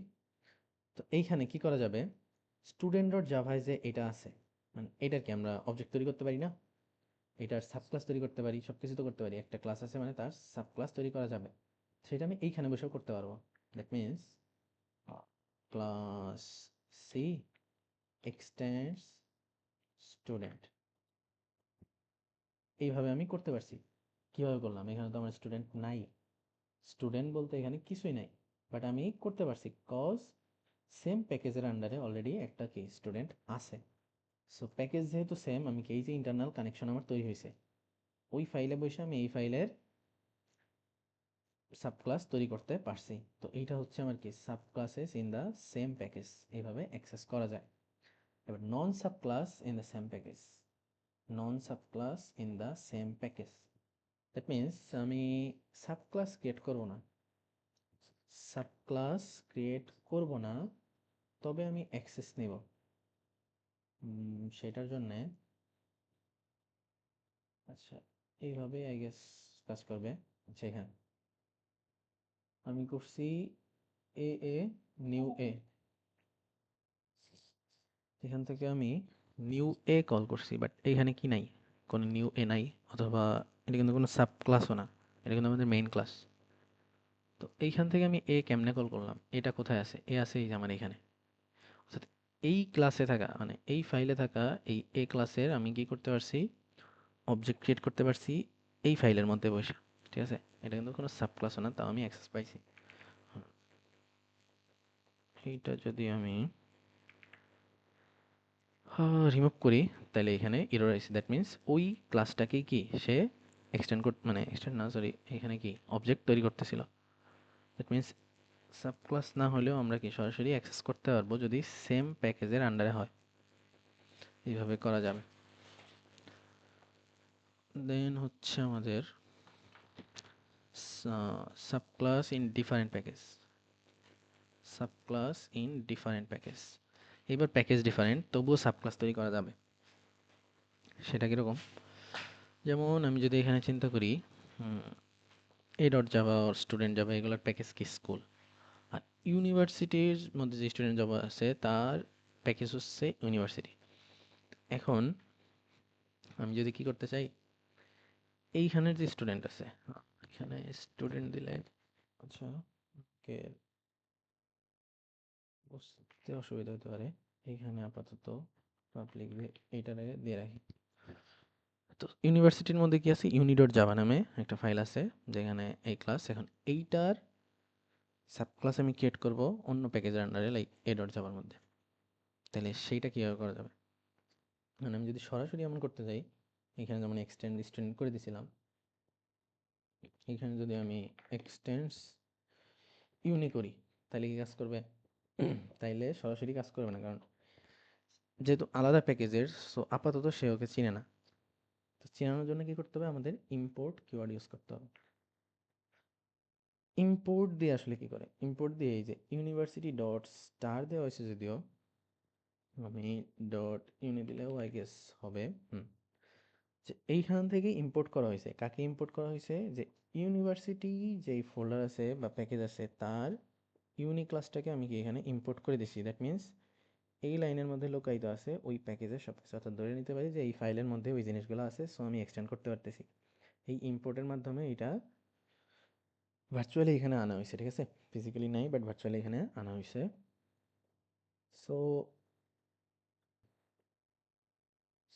তো এইখানে কি করা যাবে, স্টুডেন্ট ডট জাভায় যে এটা আছে, মানে এটার কি আমরা অবজেক্ট তৈরি করতে পারি না, এটার সাব ক্লাস তৈরি করতে পারি, সব কিছু তো করতে পারি, একটা ক্লাস আছে মানে তার সাব ক্লাস তৈরি করা যাবে, সেটা আমি এইখানে বসেও করতে পারবো। That means class C extends student, এইভাবে আমি করতে পারছি। কিভাবে করলাম, এখানে তো আমার স্টুডেন্ট নাই, স্টুডেন্ট বলতে এখানে কিছুই নাই, বাট আমি করতে পারছি কজ সেম প্যাকেজের আন্ডারে অলরেডি একটা কি স্টুডেন্ট আছে। সো প্যাকেজ যেহেতু সেম, আমি কি এই যে ইন্টারনাল কানেকশন আমার তৈরি হয়েছে, ওই ফাইলে বসে আমি এই ফাইলের সাব ক্লাস তৈরি করতে পারছি। তো এইটা হচ্ছে আমার কি sub classes in the same package, এইভাবে অ্যাক্সেস করা যায়। এবার non sub class in the same package, non sub class in the same package, that means আমি সাব ক্লাস ক্রিয়েট করব না, সাব ক্লাস ক্রিয়েট করব না, তবে আমি অ্যাক্সেস নেব। সেটার জন্যে, আচ্ছা, এইভাবে আই গেস কাজ করবে। আচ্ছা, এখানে আমি করছি এ এ নিউ এ, এখান থেকে আমি নিউ এ কল করছি, বাট এইখানে কি নাই, কোনো নিউ এ নাই, অথবা এটা কিন্তু কোনো সাব ক্লাসও না, এটা কিন্তু আমাদের মেইন ক্লাস। তো এইখান থেকে আমি এ কেমনে কল করলাম, এটা কোথায় আছে, এ আছে এই যে আমার এখানে, অর্থাৎ এই ক্লাসে থাকা মানে এই ফাইলে থাকা এই এ ক্লাসের আমি কি করতে পারছি, অবজেক্ট ক্রিয়েট করতে পারছি এই ফাইলের মধ্যে বসে, ঠিক আছে, এটা কিন্তু কোনো সাব ক্লাসও না, তাও আমি অ্যাক্সেস পাইছি। এইটা যদি আমি রিমুভ করি, তাহলে এখানে এরর আসছে, দ্যাট মিন্স ওই ক্লাসটাকেই কি সে এক্সটেন্ড মানে এক্সটেন্ড না, সরি, এখানে কি অবজেক্ট তৈরি করতেছিল, দ্যাট মিন্স সাব ক্লাস না হলেও আমরা কি সরাসরি অ্যাক্সেস করতে পারবো যদি সেম প্যাকেজের আন্ডারে হয়, এইভাবে করা যাবে। দেন হচ্ছে আমাদের sub class in different package, sub class in different package, এবার প্যাকেজ ডিফারেন্ট তবুও সাব ক্লাস তৈরি করা যাবে। সেটা কীরকম, যেমন আমি যদি এখানে চিন্তা করি, এ ডট জাভা ওর স্টুডেন্ট জাভা এগুলোর প্যাকেজ কি স্কুল, আর ইউনিভার্সিটির মধ্যে যে স্টুডেন্ট জাভা আছে তার প্যাকেজ হচ্ছে ইউনিভার্সিটি। এখন আমি যদি কি করতে চাই, এইখানের যে স্টুডেন্ট আছে, এখানে স্টুডেন্ট দিলে, আচ্ছা, ওকে, বুঝতে অসুবিধা হতে পারে, এইখানে আপাতত পাবলিক এইটারে দিয়ে রাখি। তো ইউনিভার্সিটির মধ্যে কি আছে, ইউনি জাভা নামে একটা ফাইল আছে, যেখানে এই ক্লাস, এখন এইটার সাব ক্লাস আমি ক্রিয়েট করব অন্য প্যাকেজের আন্ডারে, লাইক এ ডট জাভার মধ্যে। তাহলে সেইটা কীভাবে করা যাবে, মানে আমি যদি সরাসরি এমন করতে যাই, এখানে যেমন এক্সটেন্ড স্টুডেন্ট করে দিছিলাম, এখানে যদি আমি এক্সটেন্ডস ইউনি করি, তাহলে কি কাজ করবে? তাইলে সরাসরি কাজ করবে না, কারণ যেহেতু আলাদা প্যাকেজের, সো আপাতত সে ওকে চিনে না। তো চেনানোর জন্য কি করতে হবে, আমাদের ইম্পোর্ট কিওয়ার্ড ইউজ করতে হবে। ইম্পোর্ট দিয়ে আসলে কি করে, ইম্পোর্ট দিয়ে এই যে ইউনিভার্সিটি ডট স্টার দেওয়া হয়েছে, যদিও আমি ডট ইউনি দিলেও আই গেস হবে। যে এইখান থেকে ইম্পোর্ট করা হয়েছে, কাকে ইম্পোর্ট করা হয়েছে, যে ইউনিভার্সিটি যেই ফোল্ডার আছে বা প্যাকেজ আছে তার ইউনি ক্লাসটাকে আমি কি এখানে ইম্পোর্ট করে দিছি। দ্যাট মিন্স এই লাইনের মধ্যে লোকায়িত আছে ওই প্যাকেজের সব কিছু, অর্থাৎ ধরে নিতে পারি যে এই ফাইলের মধ্যে ওই জিনিসগুলো আছে, সো আমি এক্সটেন্ড করতে পারতেছি। এই ইম্পোর্টের মাধ্যমে এটা ভার্চুয়ালি এখানে আনা হয়েছে, ঠিক আছে? ফিজিক্যালি নাই, বাট ভার্চুয়ালি এখানে আনা হয়েছে। সো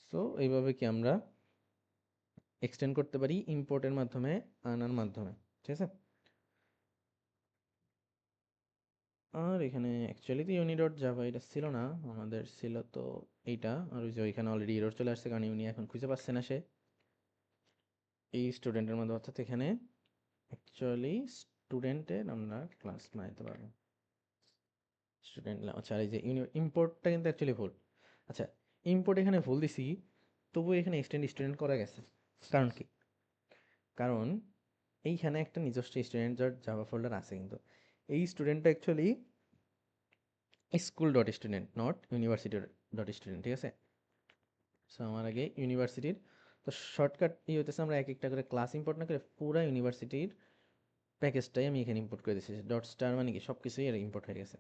সো এইভাবে কি আমরা এক্সটেন্ড করতে পারি ইম্পোর্টের মাধ্যমে, আনার মাধ্যমে, ঠিক আছে? আর এখানে অ্যাকচুয়ালি তো ইউনি ডট জাভা এটা ছিল না, আমাদের ছিল তো এইটা। আর ওই যে ওইখানে অলরেডি এরর চলে আসছে, কারণ ইউনি এখন খুঁজে পাচ্ছে না সে এই স্টুডেন্টের মধ্যে, অর্থাৎ এখানে অ্যাকচুয়ালি স্টুডেন্টের আমরা ক্লাস বানাইতে পারবো। স্টুডেন্ট, আচ্ছা, আর এই যে ইম্পোর্টটা কিন্তু অ্যাকচুয়ালি ভুল। আচ্ছা, ইম্পোর্ট এখানে ভুল দিছি, তবু এখানে এক্সটেন্ড স্টুডেন্ট করা গেছে। কারণ কি? কারণ এইখানে একটা নিজস্ব স্টুডেন্ট ডট জাভা ফোল্ডার আছে, কিন্তু এই স্টুডেন্টটা actually school dot student, not university dot student, ঠিক আছে? সো আমার আগে ইউনিভার্সিটির, তো শর্টকাট হইতেছে আমরা এক একটা করে ক্লাস ইম্পোর্ট না করে পুরা ইউনিভার্সিটির প্যাকেজটাই আমি এখানে ইম্পোর্ট করে দিচ্ছি। ডট স্টার মানে কি সব কিছুই এর ইম্পোর্ট হয়ে গেছে।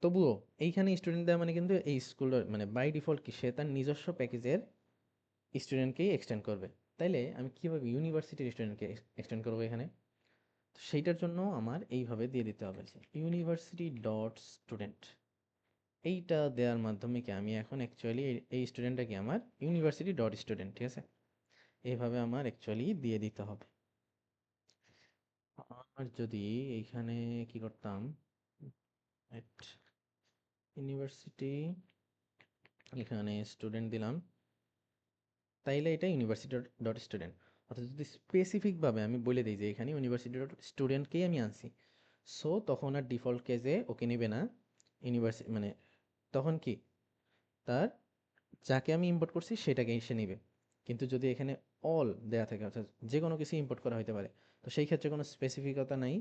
তবুও এইখানে স্টুডেন্ট দেওয়া মানে কিন্তু এই স্কুল মানে বাই ডিফল্ট কি সে তার নিজস্ব প্যাকেজের স্টুডেন্টকেই এক্সটেন্ড করবে। তাইলে আমি কীভাবে ইউনিভার্সিটির স্টুডেন্টকে এক্সটেন্ড করবো এখানে? তো সেইটার জন্য আমার এইভাবে দিয়ে দিতে হবে যে ইউনিভার্সিটি ডট স্টুডেন্ট। এইটা দেওয়ার মাধ্যমে কি আমি এখন অ্যাকচুয়ালি এই স্টুডেন্টটা কি আমার ইউনিভার্সিটি ডট স্টুডেন্ট, ঠিক আছে? এইভাবে আমার অ্যাকচুয়ালি দিয়ে দিতে হবে। আর যদি এইখানে কি করতাম, এট ইউনিভার্সিটি, এখানে স্টুডেন্ট দিলাম, তাইলে এটা ইউনিভার্সিটি ডট স্টুডেন্ট। অর্থাৎ যদি স্পেসিফিকভাবে আমি বলে দিই যে এখানে ইউনিভার্সিটি ডট স্টুডেন্টকেই আমি আনছি, সো তখন আর ডিফল্ট কেসে ওকে নেবে না ইউনিভার্সিটি, মানে তখন কি তার যাকে আমি ইম্পোর্ট করছি সেটাকে সে নেবে। কিন্তু যদি এখানে অল দেয়া থাকে, অর্থাৎ যে কোনো কিছু ইম্পোর্ট করা হতে পারে, তো সেই ক্ষেত্রে কোনো স্পেসিফিকতা নাই,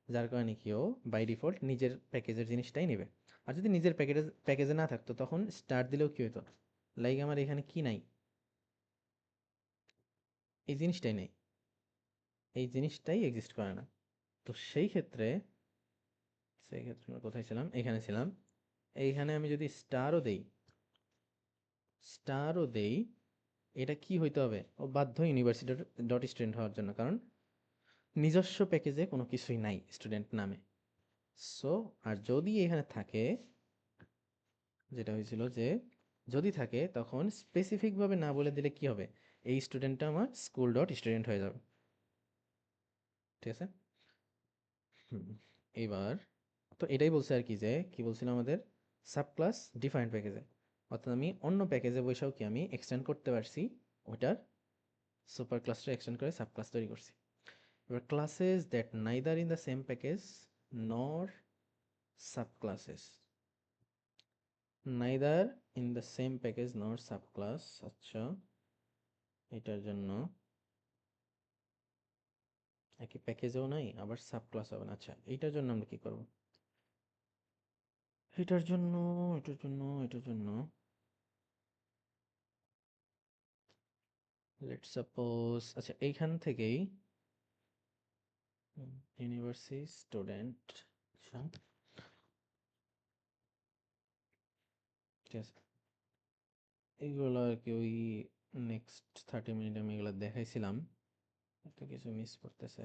যার কারণে কি ও বাই ডিফল্ট নিজের প্যাকেজের জিনিসটাই নেবে। আর যদি নিজের প্যাকেজে না থাকতো তখন স্টার্ট দিলেও কি হতো, লাইক আমার এখানে কি নাই, এই জিনিসটাই নেই, এই জিনিসটাই এক্সিস্ট করে না। তো সেই ক্ষেত্রে আমরা কোথায় ছিলাম, এখানে ছিলাম। এইখানে আমি যদি স্টারও দেই, এটা কি হইতে হবে, ও বাধ্য ইউনিভার্সিটি ডট স্টুডেন্ট হওয়ার জন্য, কারণ নিজস্ব প্যাকেজে কোনো কিছুই নাই স্টুডেন্ট নামে। সো আর যদি এখানে থাকে, যেটা হয়েছিল যে যদি থাকে তখন স্পেসিফিকভাবে না বলে দিলে কি হবে, এই স্টুডেন্টটা আমার স্কুল ডট স্টুডেন্ট হয়ে যাবে, ঠিক আছে? হুম, এইবার তো এটাই বলছে আর কি, যে কি বলছিল আমাদের সাব ক্লাস ডিফাইন্ড প্যাকেজে, অর্থাৎ আমি অন্য প্যাকেজে বসেও কি আমি এক্সটেন্ড করতে পারছি ওটার সুপার ক্লাসটা এক্সটেন্ড করে সাব ক্লাস তৈরি করছি। এবার classes that neither in the same package nor sub classes, neither in the same package nor sub class, আচ্ছা এটার জন্য একই প্যাকেজেও নাই আবার সাব ক্লাস হবে না। আচ্ছা এইটার জন্য আমরা কি করব, এটার জন্য লেটস সাপোজ, আচ্ছা এইখান থেকেই ইউনিভার্সিটি স্টুডেন্ট, আচ্ছা ঠিক আছে, এইগুলো আর কি ওই নেক্সট 30 মিনিট আমি এগুলো দেখাইছিলাম, একটা কিছু মিস করতেছে।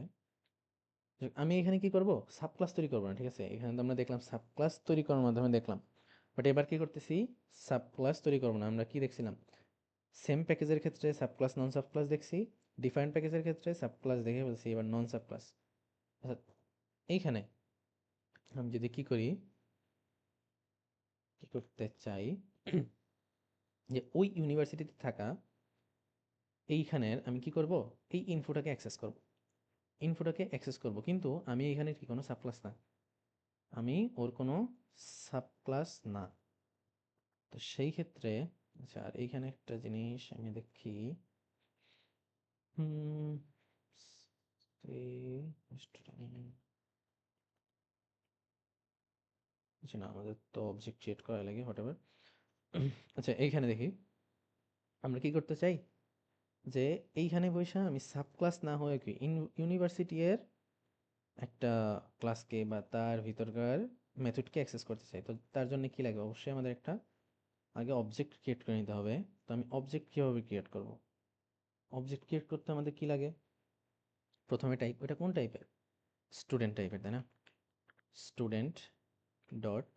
আমি এখানে কি করব, সাব ক্লাস তৈরি করবো না, ঠিক আছে? এখানে তো আমরা দেখলাম সাব ক্লাস তৈরি করার মাধ্যমে দেখলাম বাট এবার কি করতেছি, সাব ক্লাস তৈরি করবো না। আমরা কি দেখছিলাম, সেম প্যাকেজের ক্ষেত্রে সাব ক্লাস নন সাব ক্লাস দেখছি, ডিফারেন্ট প্যাকেজের ক্ষেত্রে সাব ক্লাস দেখে বলছি এবার নন সাব ক্লাস। আচ্ছা, এইখানে আমি যদি কি করি, কি করতে চাই যে ওই ইউনিভার্সিটিতে থাকা এইখানের আমি কি করব, এই ইনফোটাকে অ্যাক্সেস করব, কিন্তু আমি এখানে কি কোনো সাব ক্লাস না, আমি ওর কোনো সাব ক্লাস না। তো সেই ক্ষেত্রে আচ্ছা, আর এইখানে একটা জিনিস আমি দেখি, হুম স্টুডেন্ট, আচ্ছা না আমাদের তো অবজেক্ট ক্রিয়েট করা লাগে হোয়াট এভার। আচ্ছা এইখানে দেখি আমরা কি করতে চাই, যে এইখানে বৈশা আমি সাব ক্লাস না হয়ে কি ইউনিভার্সিটি এর একটা ক্লাসকে বা তার ভিতরকার মেথডকে অ্যাক্সেস করতে চাই। তো তার জন্য কি লাগবে, অবশ্যই আমাদের একটা আগে অবজেক্ট ক্রিয়েট করে নিতে হবে। তো আমি অবজেক্ট কিভাবে ক্রিয়েট করব, অবজেক্ট ক্রিয়েট করতে আমাদের কি লাগে, প্রথমে টাইপ, ওটা কোন টাইপের, স্টুডেন্ট টাইপের তাই না, student dot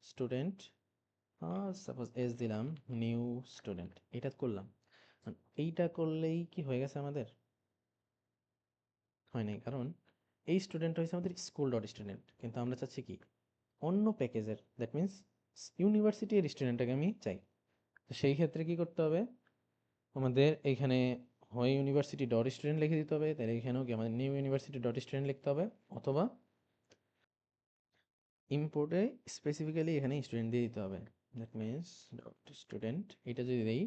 student, suppose S দিলাম, নিউ স্টুডেন্ট, এটা করলাম। এইটা করলেই কি হয়ে গেছে আমাদের, হয় নাই, কারণ এই স্টুডেন্ট হয়েছে আমাদের স্কুল ডট স্টুডেন্ট, কিন্তু আমরা চাচ্ছি কি অন্য প্যাকেজের, দ্যাট মিন্স ইউনিভার্সিটি এর স্টুডেন্টটাকে আমি চাই। তো সেই ক্ষেত্রে কি করতে হবে, আমাদের এইখানে হয় ইউনিভার্সিটি ডট স্টুডেন্ট লিখে দিতে হবে, তাহলে এখানেও কি আমাদের নিউ ইউনিভার্সিটি ডট স্টুডেন্ট লিখতে হবে, অথবা ইম্পোর্টে স্পেসিফিক্যালি এখানে স্টুডেন্ট দিয়ে দিতে হবে, দ্যাট মিন্স ডট স্টুডেন্ট, এটা যদি দেই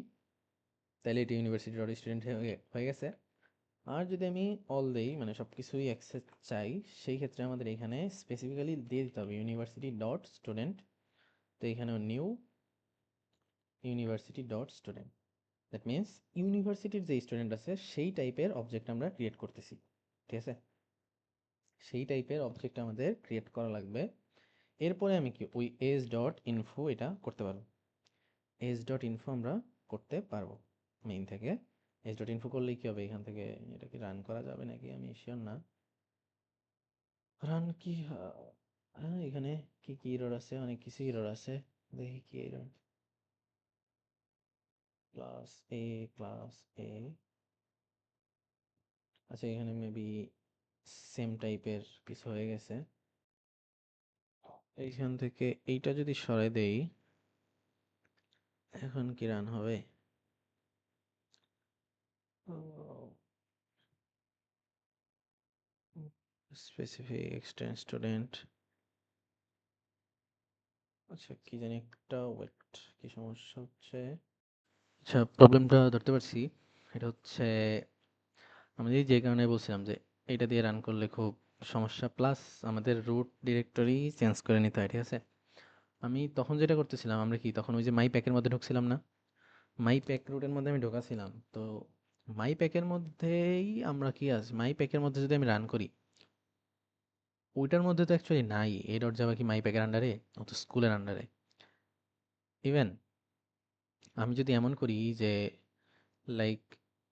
তাহলে এটি ইউনিভার্সিটি ডট স্টুডেন্ট হয়ে গেছে। আর যদি আমি অল দেই, মানে সব কিছুই অ্যাক্সেস চাই, সেই ক্ষেত্রে আমাদের এখানে স্পেসিফিক্যালি দিয়ে দিতে হবে ইউনিভার্সিটি ডট স্টুডেন্ট। তো এখানেও new university dot student, that means ইউনিভার্সিটির যে স্টুডেন্ট আছে সেই টাইপের অবজেক্ট আমরা ক্রিয়েট করতেছি, ঠিক আছে, সেই টাইপের অবজেক্ট আমাদের ক্রিয়েট করা লাগবে। এরপরে আমি কি ওই এস ডট ইনফো এটা করতে পারবো, এস ডট ইনফো আমরা করতে পারবো মেইন থেকে। এস ডট ইনফো করলেই কি হবে, এখান থেকে এটা কি রান করা যাবে নাকি আমি শিওর না, রান কি হ্যাঁ, এখানে কি কি এরর আছে, অনেক কিছু এরর আছে, দেখি কি এরর, ক্লাস এ, ক্লাস এ, আচ্ছা এখানে মেবি সেম টাইপের কিছু হয়ে গেছে। এইখান থেকে এইটা যদি সরাই দেই, এখন কি রান হবে, স্পেসিফিক এক্সটেন্ড স্টুডেন্ট, আচ্ছা কি জানি একটা ওয়েট, কি সমস্যা হচ্ছে, আচ্ছা প্রবলেমটা ধরতে পারছি। এটা হচ্ছে আমি যে কারণে বলছিলাম যে এটা দিয়ে রান করলে খুব সমস্যা, প্লাস আমাদের রুট ডিরেক্টরি চেঞ্জ করে নিতে হয়, ঠিক আছে। আমি তখন যেটা করতেছিলাম, আমরা কি তখন ওই যে মাই প্যাকের মধ্যে ঢুকছিলাম না, মাই প্যাক রুটের মধ্যে আমি ঢোকাছিলাম। তো মাই প্যাকের মধ্যেই আমরা কি আছে, মাই প্যাকের মধ্যে যদি আমি রান করি, ওইটার মধ্যে তো অ্যাকচুয়ালি নাই এ ডট জাভা, কি মাই প্যাকের আন্ডারে, ও তো স্কুলের আন্ডারে। ইভেন আমি যদি এমন করি যে লাইক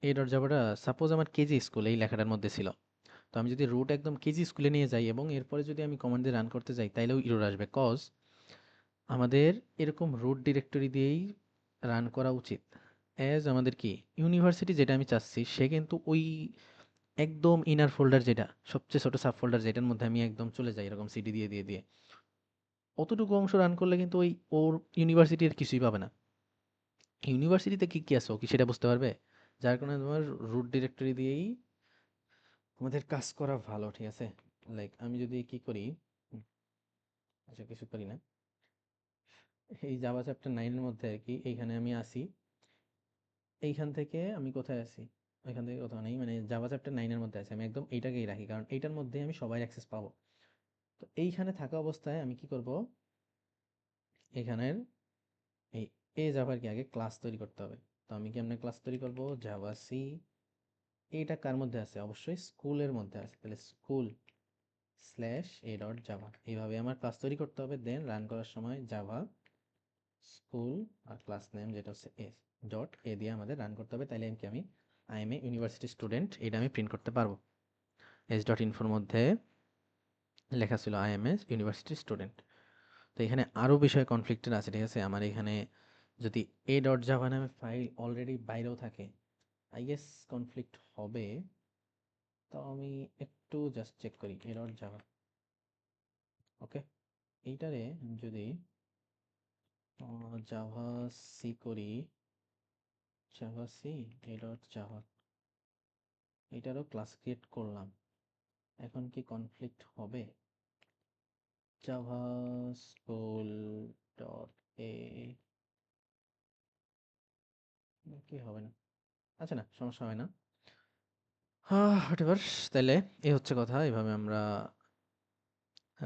এ ডট জাভাটা সাপোজ আমার কেজি স্কুল এই লেখাটার মধ্যে ছিল, তো আমি যদি রুট একদম কেজি স্কুলে নিয়ে যাই এবং এরপরে যদি আমি কমান্ড দিয়ে রান করতে যাই, তাইলেও ইরর আসবে, কজ আমাদের এরকম রুট ডিরেক্টরি দিয়েই রান করা উচিত। অ্যাজ আমাদের কি ইউনিভার্সিটি যেটা আমি চাচ্ছি, সে কিন্তু ওই একদম ইনার ফোল্ডার, যেটা সবচেয়ে ছোট সাব ফোল্ডার, যেটার মধ্যে আমি একদম চলে যাই এরকম সিডি দিয়ে দিয়ে দিয়ে, অতটুকু অংশ রান করলে কিন্তু ওই ওর ইউনিভার্সিটির কিছুই পাবে না। ইউনিভার্সিটিতে কি কি আছে ও কি সেটা বুঝতে পারবে, যার কারণে তোমার রুট ডিরেক্টরি দিয়েই আমাদের কাজ করা ভালো, ঠিক আছে। লাইক আমি যদি কি করি, হুম, আচ্ছা কিছু করি না, এই জাভা চ্যাপ্টার 9 এর মধ্যে আর কি এইখানে আমি আসি, এইখান থেকে আমি কোথায় আছি, এখান থেকে কোথাও নেই, মানে জাভা চ্যাপ্টার 9 এর মধ্যে আছি, আমি একদম এইটাকেই রাখি কারণ এইটার মধ্যে আমি সবাই অ্যাক্সেস পাবো। তো এইখানে থাকা অবস্থায় আমি কি করব, এখানের এই এ জাভার কি আগে ক্লাস তৈরি করতে হবে। তো আমি কেমনে ক্লাস তৈরি করব, জাভা সি, এইটা কার মধ্যে আছে, অবশ্যই স্কুলের মধ্যে আছে, তাহলে স্কুল স্ল্যাশ এ ডট জাভা, এইভাবে আমার ক্লাস তৈরি করতে হবে। দেন রান করার সময় জাভা স্কুল আর ক্লাস নেম যেটা হচ্ছে এস ডট এ দিয়ে আমাদের রান করতে হবে, তাইলে আমি I M a university student এটা আমি প্রিন্ট করতে পারবো। এস ডট ইনফোর মধ্যে লেখা ছিল I M a university student. তো এখানে আরও বিষয় কনফ্লিক্টেড আছে, ঠিক আছে? আমার এখানে যদি এ ডট জাভা নামে ফাইল অলরেডি বাইরেও থাকে, আই গেস কনফ্লিক্ট হবে। তো আমি একটু জাস্ট চেক করি এ ডট জাভা। ওকে, এইটারে যদি জাভা সি করি, Java C A dot Java, এইটারও ক্লাস ক্রিয়েট করলাম, এখন কি কনফ্লিক্ট হবে? জাভা স্কুল ডট এ, কি হবে না? আচ্ছা, না সমস্যা হয় না। হোয়াটএভার, তাহলে এই হচ্ছে কথা। এভাবে আমরা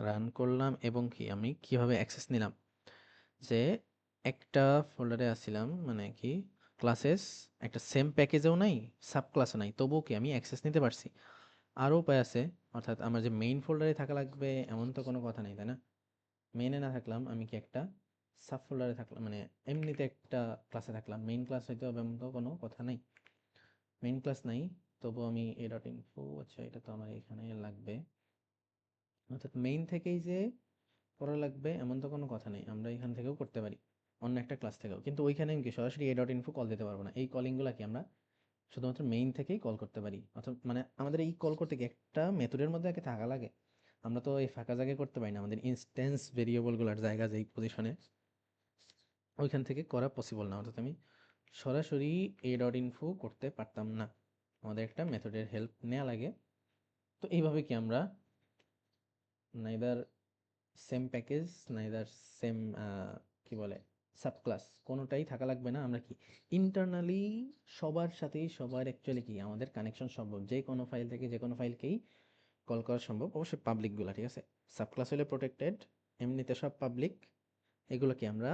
রান করলাম এবং কি আমি কিভাবে অ্যাক্সেস নিলাম, যে একটা ফোল্ডারে আসছিলাম, মানে কি ক্লাসেস একটা সেম প্যাকেজেও নাই, সাব ক্লাসও নাই, তবুও কি আমি অ্যাক্সেস নিতে পারছি। আরও উপায় আছে, অর্থাৎ আমার যে মেইন ফোল্ডারে থাকা লাগবে এমন তো কোনো কথা নেই, তাই না? মেইনে না থাকলাম, আমি কি একটা সাব ফোল্ডারে থাকলাম, মানে এমনিতে একটা ক্লাসে থাকলাম, মেইন ক্লাস হইতে হবে এমন তো কোনো কথা নেই। মেইন ক্লাস নাই, তবু আমি এ ডট ইনফো, আচ্ছা এটা তো আমার এখানে লাগবে, অর্থাৎ মেইন থেকেই যে করা লাগবে এমন তো কোনো কথা নেই, আমরা এখান থেকেও করতে পারি, অন্য একটা ক্লাস থেকেও। কিন্তু ওইখানে আমি কি সরাসরি এ ডট ইনফো কল দিতে পারবো না, এই কলিংগুলো কি আমরা শুধুমাত্র মেইন থেকেই কল করতে পারি। অর্থাৎ মানে আমাদের এই কল করতে কি একটা মেথডের মধ্যে আগে থাকা লাগে, আমরা তো এই ফাঁকা জায়গায় করতে পারি না, আমাদের ইনস্ট্যান্স ভেরিয়েবলগুলোর জায়গা যেই পজিশনে, ওইখান থেকে করা পসিবল না। অর্থাৎ আমি সরাসরি এ ডট ইনফো করতে পারতাম না, আমাদের একটা মেথডের হেল্প নেওয়া লাগে। তো এইভাবে কি আমরা neither same package, neither same কি বলে সাব ক্লাস, কোনোটাই থাকা লাগবে না, আমরা কি ইন্টারনালি সবার সাথেই সবার অ্যাকচুয়ালি কি আমাদের কানেকশন সম্ভব, যে কোনো ফাইল থেকে যে কোনো ফাইলকেই কল করা সম্ভব, অবশ্যই পাবলিকগুলো, ঠিক আছে? সাব ক্লাস হলে প্রোটেক্টেড, এমনিতে সব পাবলিক। এগুলো কি আমরা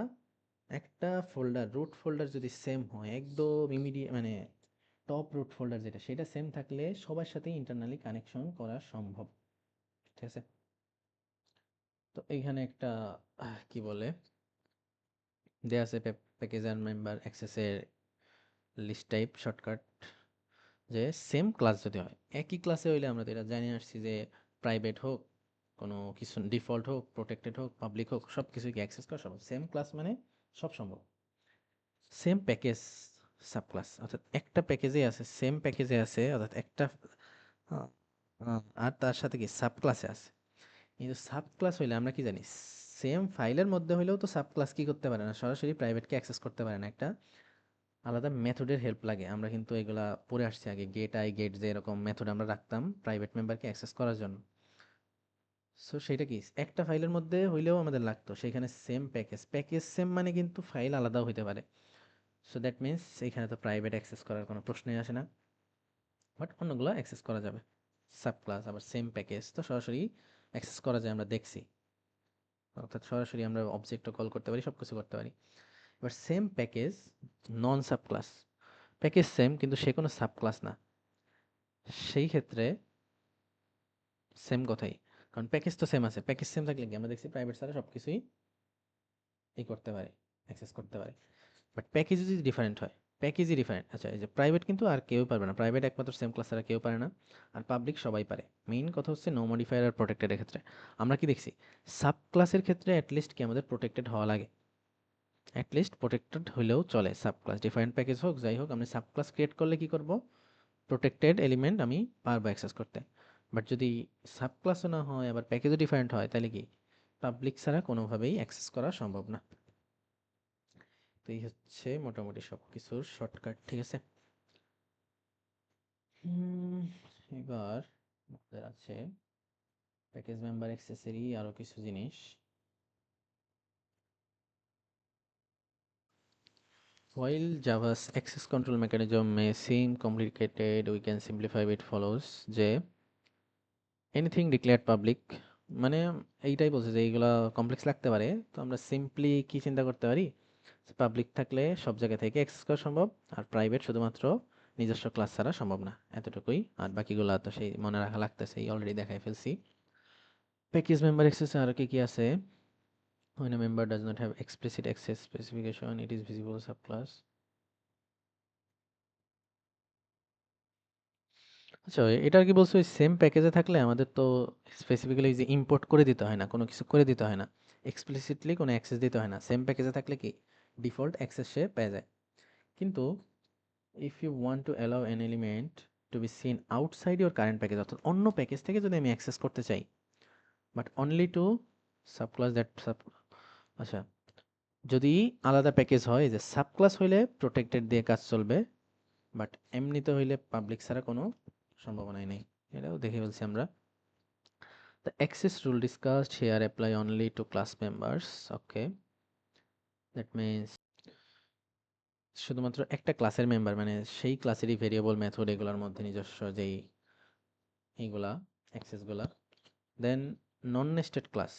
একটা ফোল্ডার, রুট ফোল্ডার যদি সেম হয় একদম ইমিডিয়েট, মানে টপ রুট ফোল্ডার যেটা, সেটা সেম থাকলে সবার সাথেই ইন্টারনালি কানেকশন করা সম্ভব, ঠিক আছে? তো এইখানে একটা কি বলে দেয়া আছে, প্যাকেজার মেম্বার অ্যাক্সেসের লিস্ট টাইপ শর্টকাট, যে সেম ক্লাস যদি হয়, একই ক্লাসে হইলে আমরা তো এটা জানি আসছি যে প্রাইভেট হোক, কোনো কিছু ডিফল্ট হোক, প্রোটেক্টেড হোক, পাবলিক হোক, সব কিছু কি অ্যাক্সেস করা সম্ভব, সেম ক্লাস মানে সব সম্ভব। সেম প্যাকেজ সাব ক্লাস, অর্থাৎ একটা প্যাকেজে আছে, সেম প্যাকেজে আছে, অর্থাৎ একটা আহ, আর তার সাথে কি সাব ক্লাসে আছে। কিন্তু সাব ক্লাস হইলে আমরা কি জানি, সেম ফাইলের মধ্যে হইলেও তো সাব ক্লাস কি করতে পারে না, সরাসরি প্রাইভেটকে অ্যাক্সেস করতে পারে না, একটা আলাদা মেথডের হেল্প লাগে। আমরা কিন্তু এগুলা পড়ে আসছি আগে, গেট আই গেট, যে এরকম মেথড আমরা রাখতাম প্রাইভেট মেম্বারকে অ্যাক্সেস করার জন্য। সো সেটা কি একটা ফাইলের মধ্যে হইলেও আমাদের লাগতো, সেখানে সেম প্যাকেজ, প্যাকেজ সেম মানে কিন্তু ফাইল আলাদাও হইতে পারে। সো দ্যাট মিনস এখানে তো প্রাইভেট অ্যাক্সেস করার কোনো প্রশ্নই আসে না, বাট অন্যগুলো অ্যাক্সেস করা যাবে। সাব ক্লাস আবার সেম প্যাকেজ তো সরাসরি অ্যাক্সেস করা যায়, আমরা দেখছি, অর্থাৎ সরাসরি আমরা অবজেক্টও কল করতে পারি, সব কিছু করতে পারি। এবার same package non sub class, package same কিন্তু সে কোনো সাব ক্লাস না, সেই ক্ষেত্রে সেম কথাই, কারণ প্যাকেজ তো সেম আছে, প্যাকেজ সেম থাকলে কি আমরা দেখছি প্রাইভেট ছাড়া সব কিছুই এই করতে পারে, অ্যাক্সেস করতে পারে। বাট প্যাকেজ যদি ডিফারেন্ট হয়, প্যাকেজই ডিফারেন্ট, আচ্ছা এই যে প্রাইভেট কিন্তু আর কেউ পারবে না, প্রাইভেট একমাত্র সেম ক্লাস ছাড়া কেউ পারে না, আর পাবলিক সবাই পারে। মেইন কথা হচ্ছে নো মডিফায়ার আর প্রোটেক্টেড ক্ষেত্রে আমরা কি দেখছি, সাব ক্লাসের ক্ষেত্রে অ্যাটলিস্ট কি আমাদের প্রোটেক্টেড হওয়া লাগে, অ্যাটলিস্ট প্রোটেক্টেড হলেও চলে, সাব ক্লাস ডিফারেন্ট প্যাকেজ হোক যাই হোক, আমি সাব ক্লাস ক্রিয়েট করলে কি করব, প্রোটেক্টেড এলিমেন্ট আমি পারবো অ্যাক্সেস করতে। বাট যদি সাব ক্লাসও না হয় আবার প্যাকেজও ডিফারেন্ট হয়, তাহলে কি পাবলিক ছাড়া কোনোভাবেই অ্যাক্সেস করা সম্ভব না। তো এই হচ্ছে মোটামুটি সব কিছুর শর্টকাট, ঠিক আছে? হুম, এবার আমাদের আছে প্যাকেজ মেম্বার অ্যাক্সেসেরই আরো কিছু জিনিস। While Java's access control mechanism may seem complicated, we can simplify it follows যে এনিথিং ডিক্লেয়ার্ড পাবলিক, মানে এইটাই বলছে যে এইগুলা কমপ্লেক্স লাগতে পারে, তো আমরা সিম্পলি কি চিন্তা করতে পারি, পাবলিক থাকলে সব জায়গা থেকে অ্যাক্সেস করা সম্ভব, আর প্রাইভেট শুধুমাত্র নিজস্ব ক্লাস ছাড়া সম্ভব না, এতটুকুই। আর বাকিগুলো তো সেই মনে রাখা লাগতেছে, অলরেডি দেখাই ফেলছি। প্যাকেজ মেম্বার অ্যাক্সেস আর কি কি আছে, when a member does not have explicit access specification it is visible subclass। আচ্ছা, এটা আর কি বলছো, ওই সেম প্যাকেজে থাকলে আমাদের তো স্পেসিফিক্যালি যে ইম্পোর্ট করে দিতে হয় না, কোনো কিছু করে দিতে হয় না, এক্সপ্লিসিটলি কোনো অ্যাক্সেস দিতে হয় না। সেম প্যাকেজে থাকলে কি ডিফল্ট অ্যাক্সেস সে পেয়ে যায়। কিন্তু if you want to allow an element to be seen outside your current package, অর্থাৎ অন্য প্যাকেজ থেকে যদি আমি অ্যাক্সেস করতে চাই, but only to subclass that sub, আচ্ছা, যদি আলাদা প্যাকেজ হয় যে সাবক্লাস হইলে প্রোটেক্টেড দিয়ে কাজ চলবে, বাট এমনিতে হইলে পাবলিক ছাড়া কোনো সম্ভাবনাই নেই। এটাও দেখে ফেলছি আমরা। The access rule discussed here apply only to class members. Okay, that means শুধুমাত্র একটা ক্লাসের মেম্বার, মানে সেই ক্লাসেরই ভেরিয়েবল মেথড এগুলোর মধ্যে নিজস্ব যেই এইগুলা অ্যাক্সেসগুলা। Then non nested class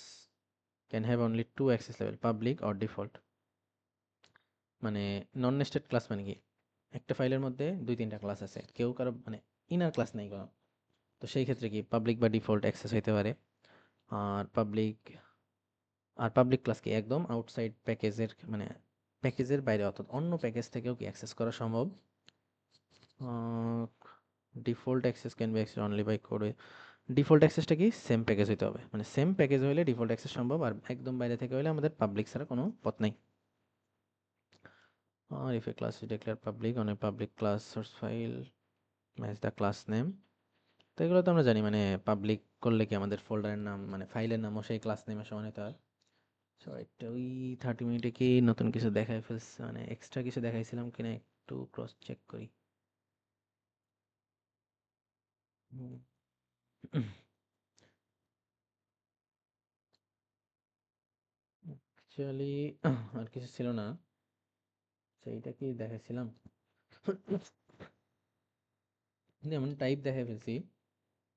can have only two access level, public or default. মানে নন নেস্টেড ক্লাস মানে কি, একটা ফাইলের মধ্যে দুই তিনটা ক্লাস আছে, কেউ কারো মানে ইনার ক্লাস নেই কোনো, তো সেই ক্ষেত্রে কি পাবলিক বা ডিফল্ট অ্যাক্সেস হইতে পারে। আর পাবলিক ক্লাস কি একদম আউটসাইড প্যাকেজের, মানে প্যাকেজের বাইরে, অর্থাৎ অন্য প্যাকেজ থেকেও কি অ্যাক্সেস করা সম্ভব। Default access can be access only by code. Default অ্যাক্সেসটা কি সেম প্যাকেজ হইতে হবে, মানে সেম প্যাকেজ হইলে ডিফল্ট অ্যাক্সেস সম্ভব, আর একদম বাইরে থেকে হইলে আমাদের পাবলিক ছাড়া কোনো পথ নাই। আর if a class is declare public on a public class source file match the class name, তো এগুলো তো আমরা জানি, মানে পাবলিক করলে কি আমাদের ফোল্ডারের নাম মানে ফাইলের নামও সেই ক্লাস নেমের সমান হতে হয়। সো এটা ওই 30 মিনিটে কি নতুন কিছু দেখাই ফেলছে, মানে এক্সট্রা কিছু দেখাইছিলাম কিনা একটু ক্রস চেক করি। অ্যাকচুয়ালি আর কিছু ছিল না, সেইটা কি দেখাইছিলাম, যেমন টাইপ দেখাই ফেলছি,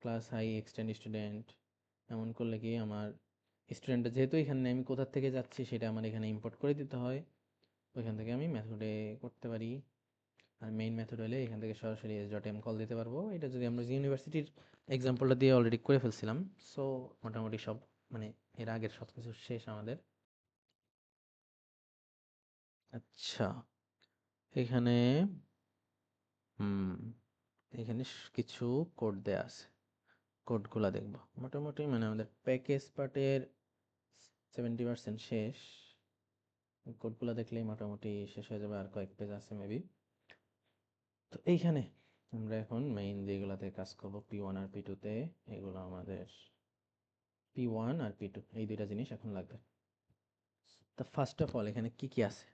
ক্লাস হাই এক্সটেন্ড স্টুডেন্ট। এমন করলে কি আমার স্টুডেন্টটা যেহেতু এখানে নেই, আমি কোথা থেকে যাচ্ছি সেটা আমার এখানে ইম্পোর্ট করে দিতে হয়, ওইখান থেকে আমি মেথডে করতে পারি। আর মেইন মেথড হলে এখান থেকে সরাসরি এস.এম কল দিতে পারবো। এটা যদি আমরা ইউনিভার্সিটির এক্সাম্পলটা দিয়ে অলরেডি করে ফেলছিলাম। সো মোটামুটি সব, মানে এর আগের সব কিছু শেষ আমাদের। আচ্ছা, এখানে হুম এখানে কিছু কোড দেয়া আছে, কোডগুলা দেখবো মোটামুটি, মানে আমাদের প্যাকেজ পার্টের 70% শেষ। কোডগুলা দেখলেই মোটামুটি শেষ হয়ে যাবে, আর কয়েক পেজ আছে মেবি। তো এইখানে আমরা এখন মেইন যেগুলাতে কাজ করব P1 আর P2 তে, এগুলো আমাদের P1 আর P2 এই দুইটা জিনিস এখন লাগবে। তা ফার্স্ট অফ অল এখানে কি কি আছে,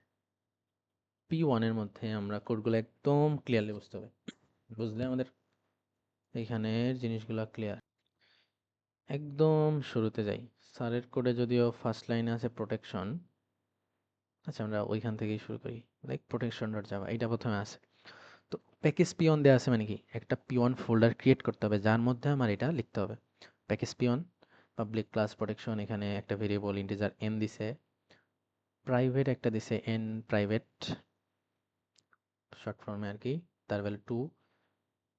P1 এর মধ্যে আমরা কোডগুলো একদম ক্লিয়ারলি বুঝতে হবে, বুঝলে আমাদের এইখানের জিনিসগুলো ক্লিয়ার। একদম শুরুতে যাই, স্যারের কোডে যদিও ফার্স্ট লাইনে আছে প্রোটেকশন। আচ্ছা, আমরা ওইখান থেকেই শুরু করি, লাইক প্রোটেকশন ডট জাভা, এইটা প্রথমে আছে। তো প্যাকেজ পিওন দেওয়া আছে, মানে কি একটা পিওন ফোল্ডার ক্রিয়েট করতে হবে যার মধ্যে আমার এটা লিখতে হবে। Package peon public class protection, এখানে একটা ভেরিয়েবল ইন্টিজার এন দিছে, প্রাইভেট একটা দিছে এন প্রাইভেট শর্ট ফর্মে আর কি, তার ভ্যালু 2,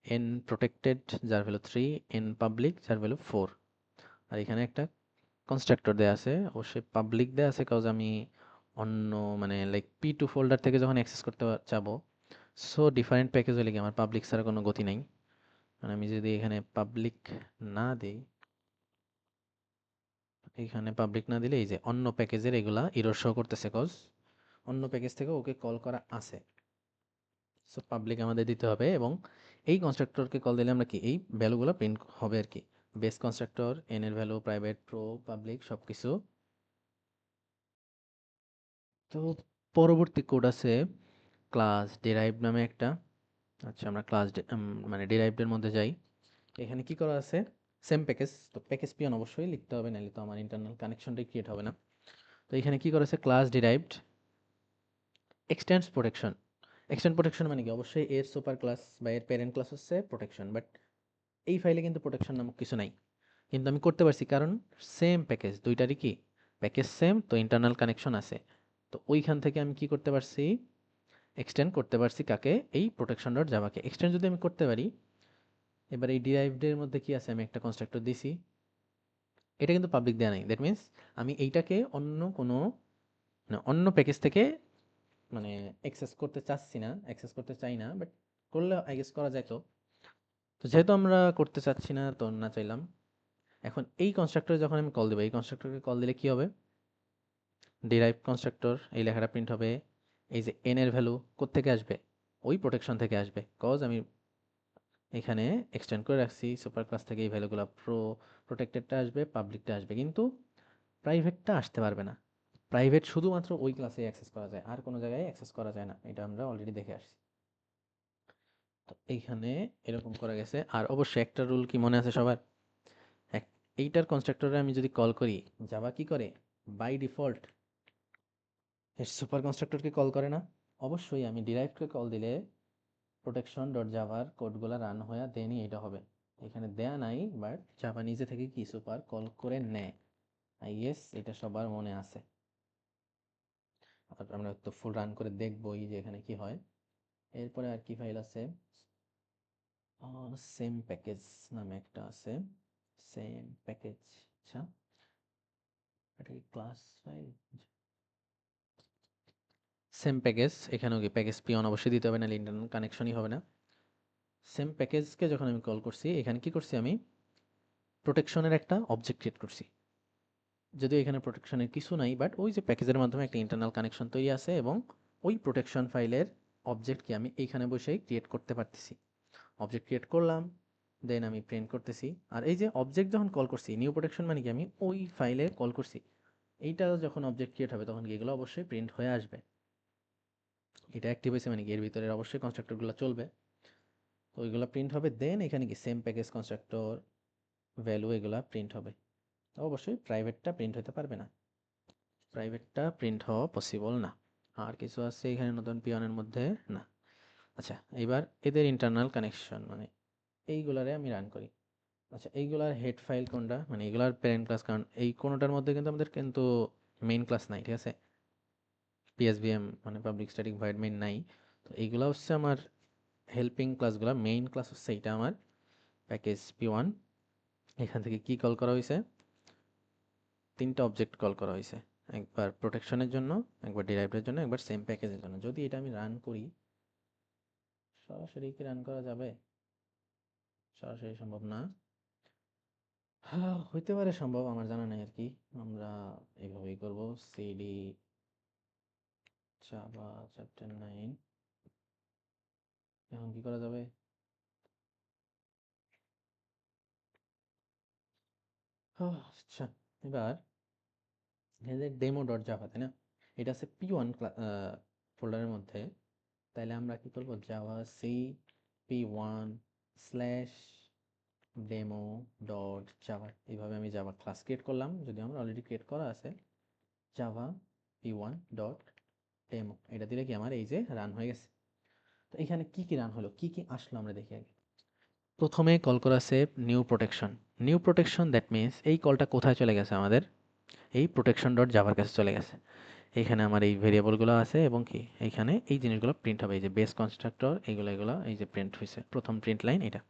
এন প্রোটেক্টেড যার ভ্যালু 3, এন পাবলিক যার ভ্যালু 4। আর এখানে একটা কনস্ট্রাক্টর দেয়া আছে, অবশ্যই পাবলিক দেয়া আছে কারণ আমি অন্য মানে লাইক P2 ফোল্ডার থেকে যখন অ্যাক্সেস করতে চাবো, সো ডিফারেন্ট প্যাকেজ হলে কি আমার পাবলিক ছাড়া কোনো গতি নাই। মানে আমি যদি এখানে পাবলিক না দিই, এখানে পাবলিক না দিলে এই যে অন্য প্যাকেজের এগুলা এরর শো করতেছে, কজ অন্য প্যাকেজ থেকে ওকে কল করা আছে। সো পাবলিক আমাদের দিতে হবে, এবং এই কনস্ট্রাক্টরকে কল দিলে আমরা কি এই ভ্যালুগুলো প্রিন্ট হবে আর কি। বেস কনস্ট্রাক্টর, এন এর ভ্যালু, প্রাইভেট, প্রো, পাবলিক সব কিছু। তো পরবর্তী কোড আছে ক্লাস ডেরাইভ নামে একটা। আচ্ছা, আমরা ক্লাস মানে ডেরাইভড এর মধ্যে যাই। এখানে কি করা আছে, সেম প্যাকেজ, তো প্যাকেজ পিয়ন অবশ্যই লিখতে হবে, নাহলে তো আমার ইন্টারনাল কানেকশনটাই ক্রিয়েট হবে না। তো এখানে কি করেছে, class derived extends protection. Extend protection মানে কি, অবশ্যই এর সুপার ক্লাস বা এর প্যারেন্ট ক্লাস হচ্ছে প্রোটেকশন, বাট এই ফাইলে কিন্তু প্রোটেকশন নামক কিছু নাই। কিন্তু আমি করতে পারছি কারণ সেম প্যাকেজ, দুইটারই কি প্যাকেজ সেম, তো ইন্টারনাল কানেকশন আছে। তো ওইখান থেকে আমি কি করতে পারছি, এক্সটেন্ড করতে পারছি কাকে, এই প্রোটেকশন ডট জাভাকে এক্সটেন্ড যদি আমি করতে পারি। এবার এই ডিরাইভড এর মধ্যে কি আছে, আমি একটা কনস্ট্রাক্টর দিছি, এটা কিন্তু পাবলিক দেয়া নাই, দ্যাট মিন্স আমি এইটাকে অন্য কোনো মানে অন্য প্যাকেজ থেকে মানে অ্যাক্সেস করতে চাচ্ছি না, অ্যাক্সেস করতে চাই না, বাট করলে আই গেস করা যায়। তো তো যেহেতু আমরা করতে চাচ্ছি না, তো না চাইলাম। এখন এই কনস্ট্রাক্টরে যখন আমি কল দেবো, এই কনস্ট্রাক্টরকে কল দিলে কি হবে, ডিরাইভ কনস্ট্রাক্টর এই লেখাটা প্রিন্ট হবে। এই যে এন এর ভ্যালু কোত্থেকে আসবে, ওই প্রোটেকশন থেকে আসবে, কজ আমি এখানে এক্সটেন্ড করে রাখছি সুপার ক্লাস থেকে এই ভ্যালুগুলো প্রোটেক্টেডটা আসবে, পাবলিকটা আসবে, কিন্তু প্রাইভেটটা আসতে পারবে না। প্রাইভেট শুধুমাত্র ওই ক্লাসে অ্যাক্সেস করা যায়, আর কোনো জায়গায় অ্যাক্সেস করা যায় না, এটা আমরা অলরেডি দেখে আসছি। তো এইখানে এরকম করা গেছে। আর অবশ্যই একটা রুল কি মনে আছে সবার, এইটার কনস্ট্রাক্টরে আমি যদি কল করি, জাভা কি করে বাই ডিফল্ট এর সুপার কনস্ট্রাক্টরকে কল করে না। অবশ্যই আমি ডিরাইভকে কল দিলে প্রোটেকশন ডট জাভার কোডগুলো রান হয়ে দেনই এটা হবে। এখানে দেয়া নাই, বাট জাভা নিজে থেকে কি সুপার কল করে নেয়। আই গেস এটা সবার মনে আছে। আর আমরা তো ফুল রান করে দেখবই যে এখানে কি হয়। এরপরে আর কি ফাইল আছে, সেম প্যাকেজ নামে একটা আছে, সেম প্যাকেজ। আচ্ছা, এটা কি ক্লাস ফাইল? সেম প্যাকেজ, এখানেও কি প্যাকেজ পি অন অবশ্যই দিতে হবে, না ইন্টারনাল কানেকশনই হবে না। সেম প্যাকেজকে যখন আমি কল করছি, এখানে কি করছি আমি প্রোটেকশনের একটা অবজেক্ট ক্রিয়েট করছি। যদিও এখানে প্রোটেকশনের কিছু নাই, বাট ওই যে প্যাকেজের মাধ্যমে একটা ইন্টারনাল কানেকশন তৈরি আছে, এবং ওই প্রোটেকশন ফাইলের অবজেক্টকে আমি এইখানে বসেই ক্রিয়েট করতে পারতেছি। অবজেক্ট ক্রিয়েট করলাম, দেন আমি প্রিন্ট করতেছি। আর এই যে অবজেক্ট যখন কল করছি, নিউ প্রোটেকশন মানে কি আমি ওই ফাইলে কল করছি, এইটা যখন অবজেক্ট ক্রিয়েট হবে তখন কি এগুলো অবশ্যই প্রিন্ট হয়ে আসবে। এটা অ্যাক্টিভ হয়েছে মানে কি এর ভিতরে অবশ্যই কনস্ট্রাক্টরগুলো চলবে, তো ওইগুলো প্রিন্ট হবে। দেন এখানে কি সেম প্যাকেজ কনস্ট্রাক্টর ভ্যালু এগুলা প্রিন্ট হবে। তো অবশ্যই প্রাইভেটটা প্রিন্ট হতে পারবে না, প্রাইভেটটা প্রিন্ট হওয়া পসিবল না। আর কিছু আছে এখানে নতুন পিয়নের মধ্যে না। আচ্ছা, এবার এদের ইন্টারনাল কানেকশন মানে এইগুলারে আমি রান করি। আচ্ছা, এইগুলার হেড ফাইল কোনটা, মানে এইগুলার প্যারেন্ট ক্লাস, কারণ এই কোনোটার মধ্যে কিন্তু আমাদের কিন্তু মেইন ক্লাস নাই, ঠিক আছে, পিএসভিএম মানে পাবলিক স্ট্যাটিক ভয়েড মেইন নাই। তো এইগুলা হচ্ছে আমার হেল্পিং ক্লাসগুলা, মেইন ক্লাস হচ্ছে এটা আমার প্যাকেজ পি1। এখান থেকে কি কল করা হয়েছে, তিনটা অবজেক্ট কল করা হয়েছে, একবার প্রোটেকশনের জন্য, একবার ডিরাইভের জন্য, একবার সেম প্যাকেজের জন্য। যদি এটা আমি রান করি, সরাসরি কি রান করা যাবে? সরাসরি সম্ভব না। হ্যাঁ, হইতে পারে সম্ভব, আমার জানা নাই আর কি। আমরা এইভাবেই করব, সিডি জাভা চ্যাপ্টার 9। এখন কি করা যাবে? আচ্ছা, এবার ডেমো ডট জাভা, তাই না, এটা আছে পি1 ফোল্ডারের মধ্যে। তাইলে আমরা কি করব, Java C P1 slash demo dot Java, এইভাবে আমি জাভা ক্লাস ক্রিয়েট করলাম, যদি আমার অলরেডি ক্রিয়েট করা আছে জাভা পি1 ডট ডেমো, এটা দিলে কি আমার এই যে রান হয়ে গেছে। তো এখানে কি কি রান হলো, কি কি আসলো আমরা দেখি আগে। প্রথমে কল করা আছে new protection. New protection that means এই কলটা কোথায় চলে গেছে, আমাদের এই প্রোটেকশন ডট জাভার কাছে চলে গেছে। এইখানে আমার এই ভেরিয়েবলগুলো আছে, এবং কি এইখানে এই জিনিসগুলো প্রিন্ট হবে, এই যে বেস কনস্ট্রাক্টর এগুলো এই যে প্রিন্ট হয়েছে, প্রথম প্রিন্ট লাইন এটা,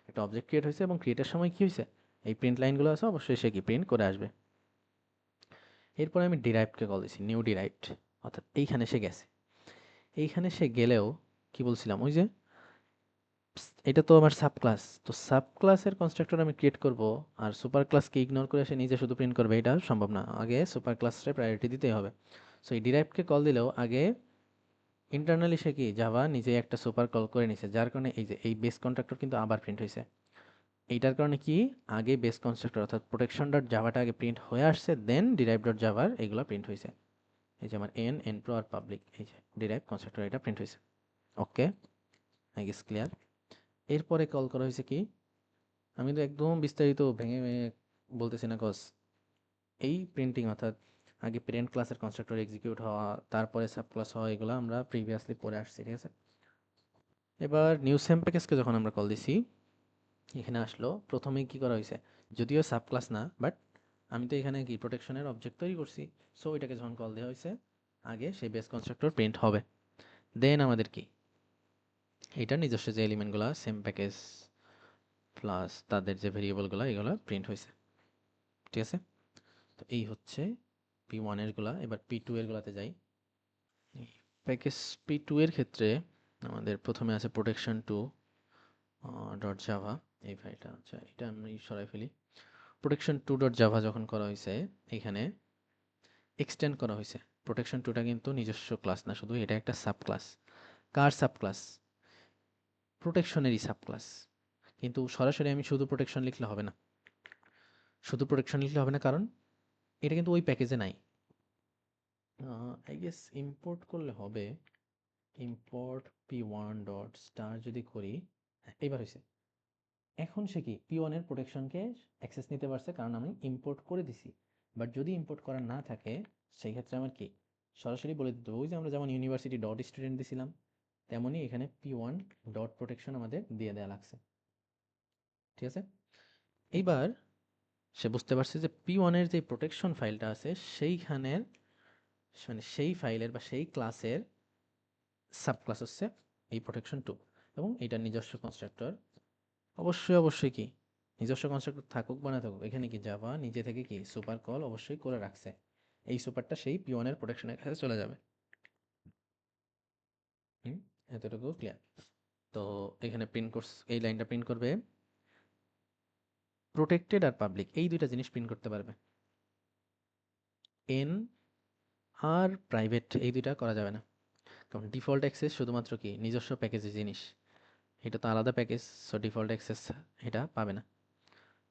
একটা অবজেক্ট ক্রিয়েট হয়েছে, এবং ক্রিয়েটের সময় কি হয়েছে, এই প্রিন্ট লাইনগুলো আছে, অবশ্যই সে কি প্রিন্ট করে আসবে। এরপরে আমি ডিরাইভকে কল দিছি, নিউ ডিরাইভড, অর্থাৎ এইখানে সে গেছে। এইখানে সে গেলেও কি বলছিলাম, ওই যে এটা তো আমার সাব ক্লাস, তো সাব ক্লাসের কনস্ট্রাক্টর আমি ক্রিয়েট করব, আর সুপার ক্লাসকে ইগনোর করে সে নিজে শুধু প্রিন্ট করবে, এটা সম্ভব না, আগে সুপার ক্লাসে প্রায়োরিটি দিতেই হবে। সো এই ডিরাইভকে কল দিলেও আগে ইন্টারনালি সে কি জাভা নিজে একটা সুপার কল করে নিছে, যার কারণে এই যে এই বেস কন্ট্রাক্টর কিন্তু আবার প্রিন্ট হয়েছে। এইটার কারণে কি আগে বেস কনস্ট্রাক্টর অর্থাৎ প্রোটেকশন ডট জাভাটা আগে প্রিন্ট হয়ে আসছে, দেন ডিরাইভ ডট জাভার এগুলো প্রিন্ট হয়েছে। এই যে আমার এন প্রো আর পাবলিক, এই যে ডিরাইভ কনস্ট্রাক্টর এটা প্রিন্ট হয়েছে। ওকে, আই গেস ক্লিয়ার। এরপরে কল করা হয়েছে কি, আমি তো একদম বিস্তারিত ভেঙে ভেঙে বলতেছি না, কজ এই প্রিন্টিং অর্থাৎ আগে প্যারেন্ট ক্লাসের কনস্ট্রাক্টর এক্সিকিউট হওয়া, তারপরে সাব ক্লাস হওয়া, এগুলো আমরা প্রিভিয়াসলি পড়ে আসছি, ঠিক আছে। এবার নিউ সেম প্যাকেজকে যখন আমরা কল দিছি, এখানে আসলো প্রথমেই কি করা হয়েছে, যদিও সাব ক্লাস না, বাট আমি তো এখানে কি প্রোটেকশনের অবজেক্ট তৈরি করছি, সো এটাকে যখন কল দেওয়া হয়েছে আগে সেই বেস কনস্ট্রাক্টর প্রিন্ট হবে। দেন আমাদের কি এটার নিজস্ব যে এলিমেন্টগুলো সেম প্যাকেজ প্লাস তাদের যে ভেরিয়েবলগুলো এগুলো প্রিন্ট হয়েছে, ঠিক আছে। তো এই হচ্ছে পি1 এর গুলা। এবার পি2 এর গুলাতে যাই। প্যাকেজ পি2 এর ক্ষেত্রে আমাদের প্রথমে আছে প্রোটেকশন টু ডট জাভা, এই ফাইলটা, আচ্ছা এটা আমি সরাই ফেলি। প্রোটেকশন টু ডট জাভা যখন করা হয়েছে, এখানে এক্সটেন্ড করা হয়েছে। প্রোটেকশন টুটা কিন্তু নিজস্ব ক্লাস না শুধু, এটা একটা সাব ক্লাস। কার সাব ক্লাস? প্রোটেকশনেরই সাব ক্লাস। কিন্তু সরাসরি আমি শুধু প্রোটেকশন লিখলে হবে না। শুধু প্রোটেকশন লিখলে হবে না, কারণ এটা কিন্তু ওই প্যাকেজে নাই। আই গেস ইম্পোর্ট করলে হবে। ইম্পোর্ট p1 ডট স্টার যদি করি, হ্যাঁ এইবার হয়েছে। এখন সে কি p1 এর প্রোটেকশনকে অ্যাক্সেস নিতে পারছে, কারণ আমি ইম্পোর্ট করে দিছি। বাট যদি ইম্পোর্ট করা না থাকে, সেই ক্ষেত্রে আমার কি সরাসরি বলে দিতে হবে, ওই যে আমরা যেমন ইউনিভার্সিটি ডট স্টুডেন্ট দিছিলাম, তেমনই এখানে p1 ডট প্রোটেকশন আমাদের দিয়ে দেওয়া লাগছে। ঠিক আছে, এইবার সে বুঝতে পারছে যে p1 এর যে প্রোটেকশন ফাইলটা আছে সেইখানের, মানে সেই ফাইলের বা সেই ক্লাসের সাব ক্লাস হচ্ছে এই প্রোটেকশন টু, এবং এটার নিজস্ব কনস্ট্রাক্টর অবশ্যই কি নিজস্ব কনস্ট্রাক্টর থাকুক বা না থাকুক, এখানে কি জাভা নিজে থেকে কি সুপার কল অবশ্যই করে রাখছে। এই সুপারটা সেই p1 এর প্রোটেকশনের কাছে চলে যাবে। হুম, এতটুকু ক্লিয়ার? তো এখানে প্রিন্ট কোর্স এই লাইনটা প্রিন্ট করবে, প্রোটেক্টেড আর পাবলিক এই দুইটা জিনিস প্রিন্ট করতে পারবে। এন আর প্রাইভেট এই দুইটা করা যাবে না, কারণ ডিফল্ট অ্যাক্সেস শুধুমাত্র কি নিজস্ব প্যাকেজের জিনিস, এটা তো আলাদা প্যাকেজ, সো ডিফল্ট অ্যাক্সেস এটা পাবে না।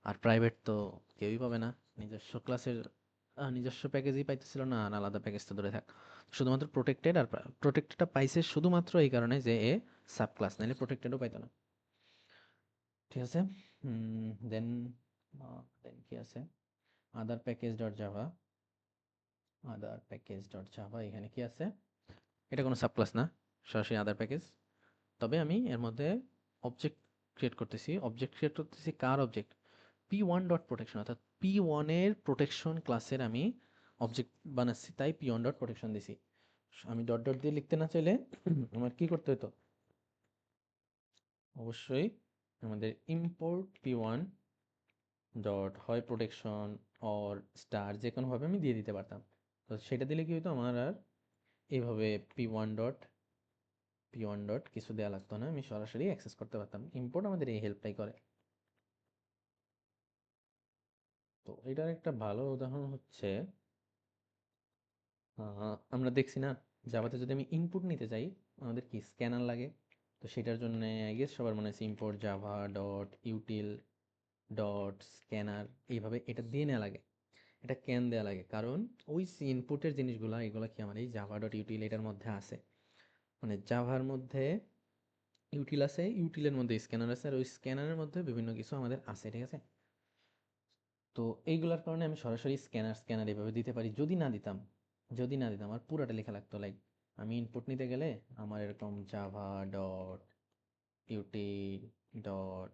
আর প্রাইভেট তো কেউই পাবে না, নিজস্ব ক্লাসের নিজস্ব প্যাকেজই পাইতেছিল না, আর আলাদা প্যাকেজ তো দূরে থাক। শুধুমাত্র প্রোটেক্টেড, আর প্রোটেক্টেডটা পাইছে শুধুমাত্র এই কারণে যে এ সাব ক্লাস, নাহলে প্রোটেক্টেডও পাইতো না। ঠিক আছে, দেন দেন কি আছে, আদার প্যাকেজ ডট জাভা। আদার প্যাকেজ ডট জাভা এখানে কি আছে, এটা কোনো সাব ক্লাস না, সরাসরি আদার প্যাকেজ। তবে আমি এর মধ্যে অবজেক্ট ক্রিয়েট করতেছি কার অবজেক্ট? p1 ডট প্রোটেকশন, অর্থাৎ p1 এর প্রোটেকশন ক্লাসের আমি অবজেক্ট বানাচ্ছি, তাই p1 ডট প্রোটেকশন দিছি। আমি ডট ডট দিয়ে লিখতে না চাইলে আমার কি করতে হতো, অবশ্যই আমাদের ইম্পোর্ট p1 ডট হয় প্রোটেকশন অর স্টার, যে কোনোভাবে আমি দিয়ে দিতে পারতাম। তো সেটা দিলে কি হতো, আমার আর এইভাবে p1 ডট কিছু দেওয়া লাগতো না, আমি সরাসরি অ্যাক্সেস করতে পারতাম। ইম্পোর্ট আমাদের এই হেল্পটাই করে। তো এটার একটা ভালো উদাহরণ হচ্ছে, আমরা দেখছি না জাভাতে যদি আমি ইনপুট নিতে চাই, আমাদের কি স্ক্যানার লাগে। তো সেটার জন্য আই গেস সবার মনে আছে import Java dot util dot scanner, এইভাবে এটা দিয়ে নেওয়া লাগে, এটা ক্যান দেওয়া লাগে, কারণ ওই ইনপুটের জিনিসগুলো এগুলো কি আমার এই জাভা ডট ইউটিল এটার মধ্যে আছে। মানে জাভার মধ্যে ইউটিল আছে, ইউটিলের মধ্যে স্ক্যানার আছে, আর ওই স্ক্যানারের মধ্যে বিভিন্ন কিছু আমাদের আছে। ঠিক আছে, তো এইগুলোর কারণে আমি সরাসরি স্ক্যানার এভাবে দিতে পারি। যদি না দিতাম আমার পুরাটা লেখা লাগতো, লাইক আমি ইনপুট নিতে গেলে আমার এরকম Java dot util dot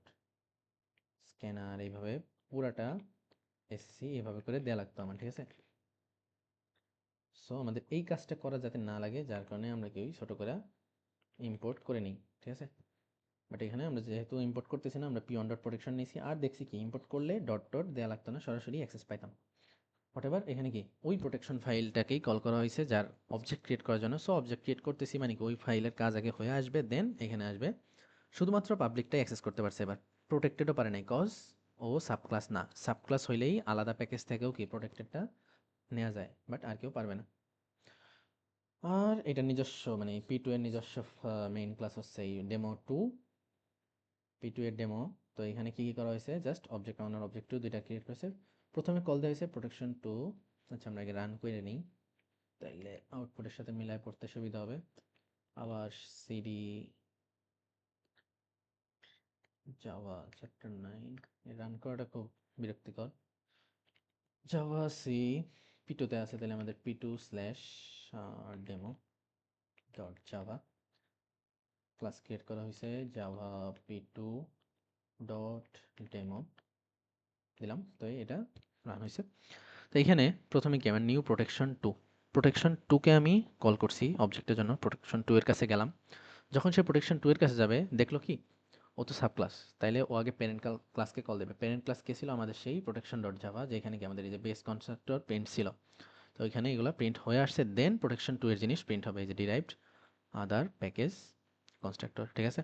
scanner এইভাবে পুরাটা এসসি এভাবে করে দেয়া লাগতো আমার। ঠিক আছে, সো আমাদের এই কাজটা করা যাতে না লাগে, যার কারণে আমরা কেউই ছোট করে ইম্পোর্ট করে নিই। ঠিক আছে, বাট এখানে আমরা যেহেতু ইম্পোর্ট করতেছি না, আমরা পিওন ডট প্রোটেকশন নিয়েছি, আর দেখছি কি ইম্পোর্ট করলে ডট ডট দেওয়া লাগতো না, সরাসরি অ্যাক্সেস পাইতাম। হোয়াটএভার, এখানে কি ওই প্রোটেকশন ফাইলটাকেই কল করা হয়েছে যার অবজেক্ট ক্রিয়েট করার জন্য। সো অবজেক্ট ক্রিয়েট করতেছি মানে কি ওই ফাইলের কাজ আগে হয়ে আসবে, দেন এখানে আসবে। শুধুমাত্র পাবলিকটাই অ্যাক্সেস করতে পারছে, এবার প্রোটেক্টেডও পারে নাই, কজ ও সাব ক্লাস না। সাব ক্লাস হইলেই আলাদা প্যাকেজ থেকেও কি প্রোটেক্টেডটা নেওয়া যায়, বাট আর কেউ পারবে না। আর এটা নিজস্ব মানে p2 এর নিজস্ব মেইন ক্লাস হচ্ছে এই ডেমো 2, p2 এর ডেমো। তো এখানে কি কি করা হয়েছে, just object one R object to দুইটা ক্রিয়েট করেছে। প্রথমে কল দেওয়া হয়েছে প্রোটেকশন টু। আচ্ছা, আমরা আগে রান করে নিই, তাইলে আউটপুটের সাথে মিলায় পড়তে সুবিধা হবে। আবার সিডি জাভা চ্যাপ্টার 9, রান করাটা খুব বিরক্তিকর। জাভা সি p2 তে আছে, তাহলে আমাদের p2/demo dot Java class create করা হয়েছে, জাভা p2 ডট ডেমো দিলাম, তো এটা রান হয়েছে। তো এখানে প্রথমে কি আমার নিউ প্রোটেকশন টুকে আমি কল করছি অবজেক্টের জন্য, প্রোটেকশন 2 এর কাছে গেলাম। যখন সে প্রোটেকশন 2 এর কাছে যাবে, দেখলো কি ও তো সাব ক্লাস, তাইলে ও আগে প্যারেন্ট ক্লাসকে কল দেবে। প্যারেন্ট ক্লাস কে ছিল আমাদের সেই প্রোটেকশন ডট জাভা, যেখানে কি আমাদের এই যে বেস কনস্ট্রাক্টর প্রিন্ট ছিল। তো এখানে এগুলো প্রিন্ট হয়ে আসছে, দেন প্রোটেকশন 2 এর জিনিস প্রিন্ট হবে, এই যে ডিরাইভড আদার প্যাকেজ কনস্ট্রাক্টর। ঠিক আছে,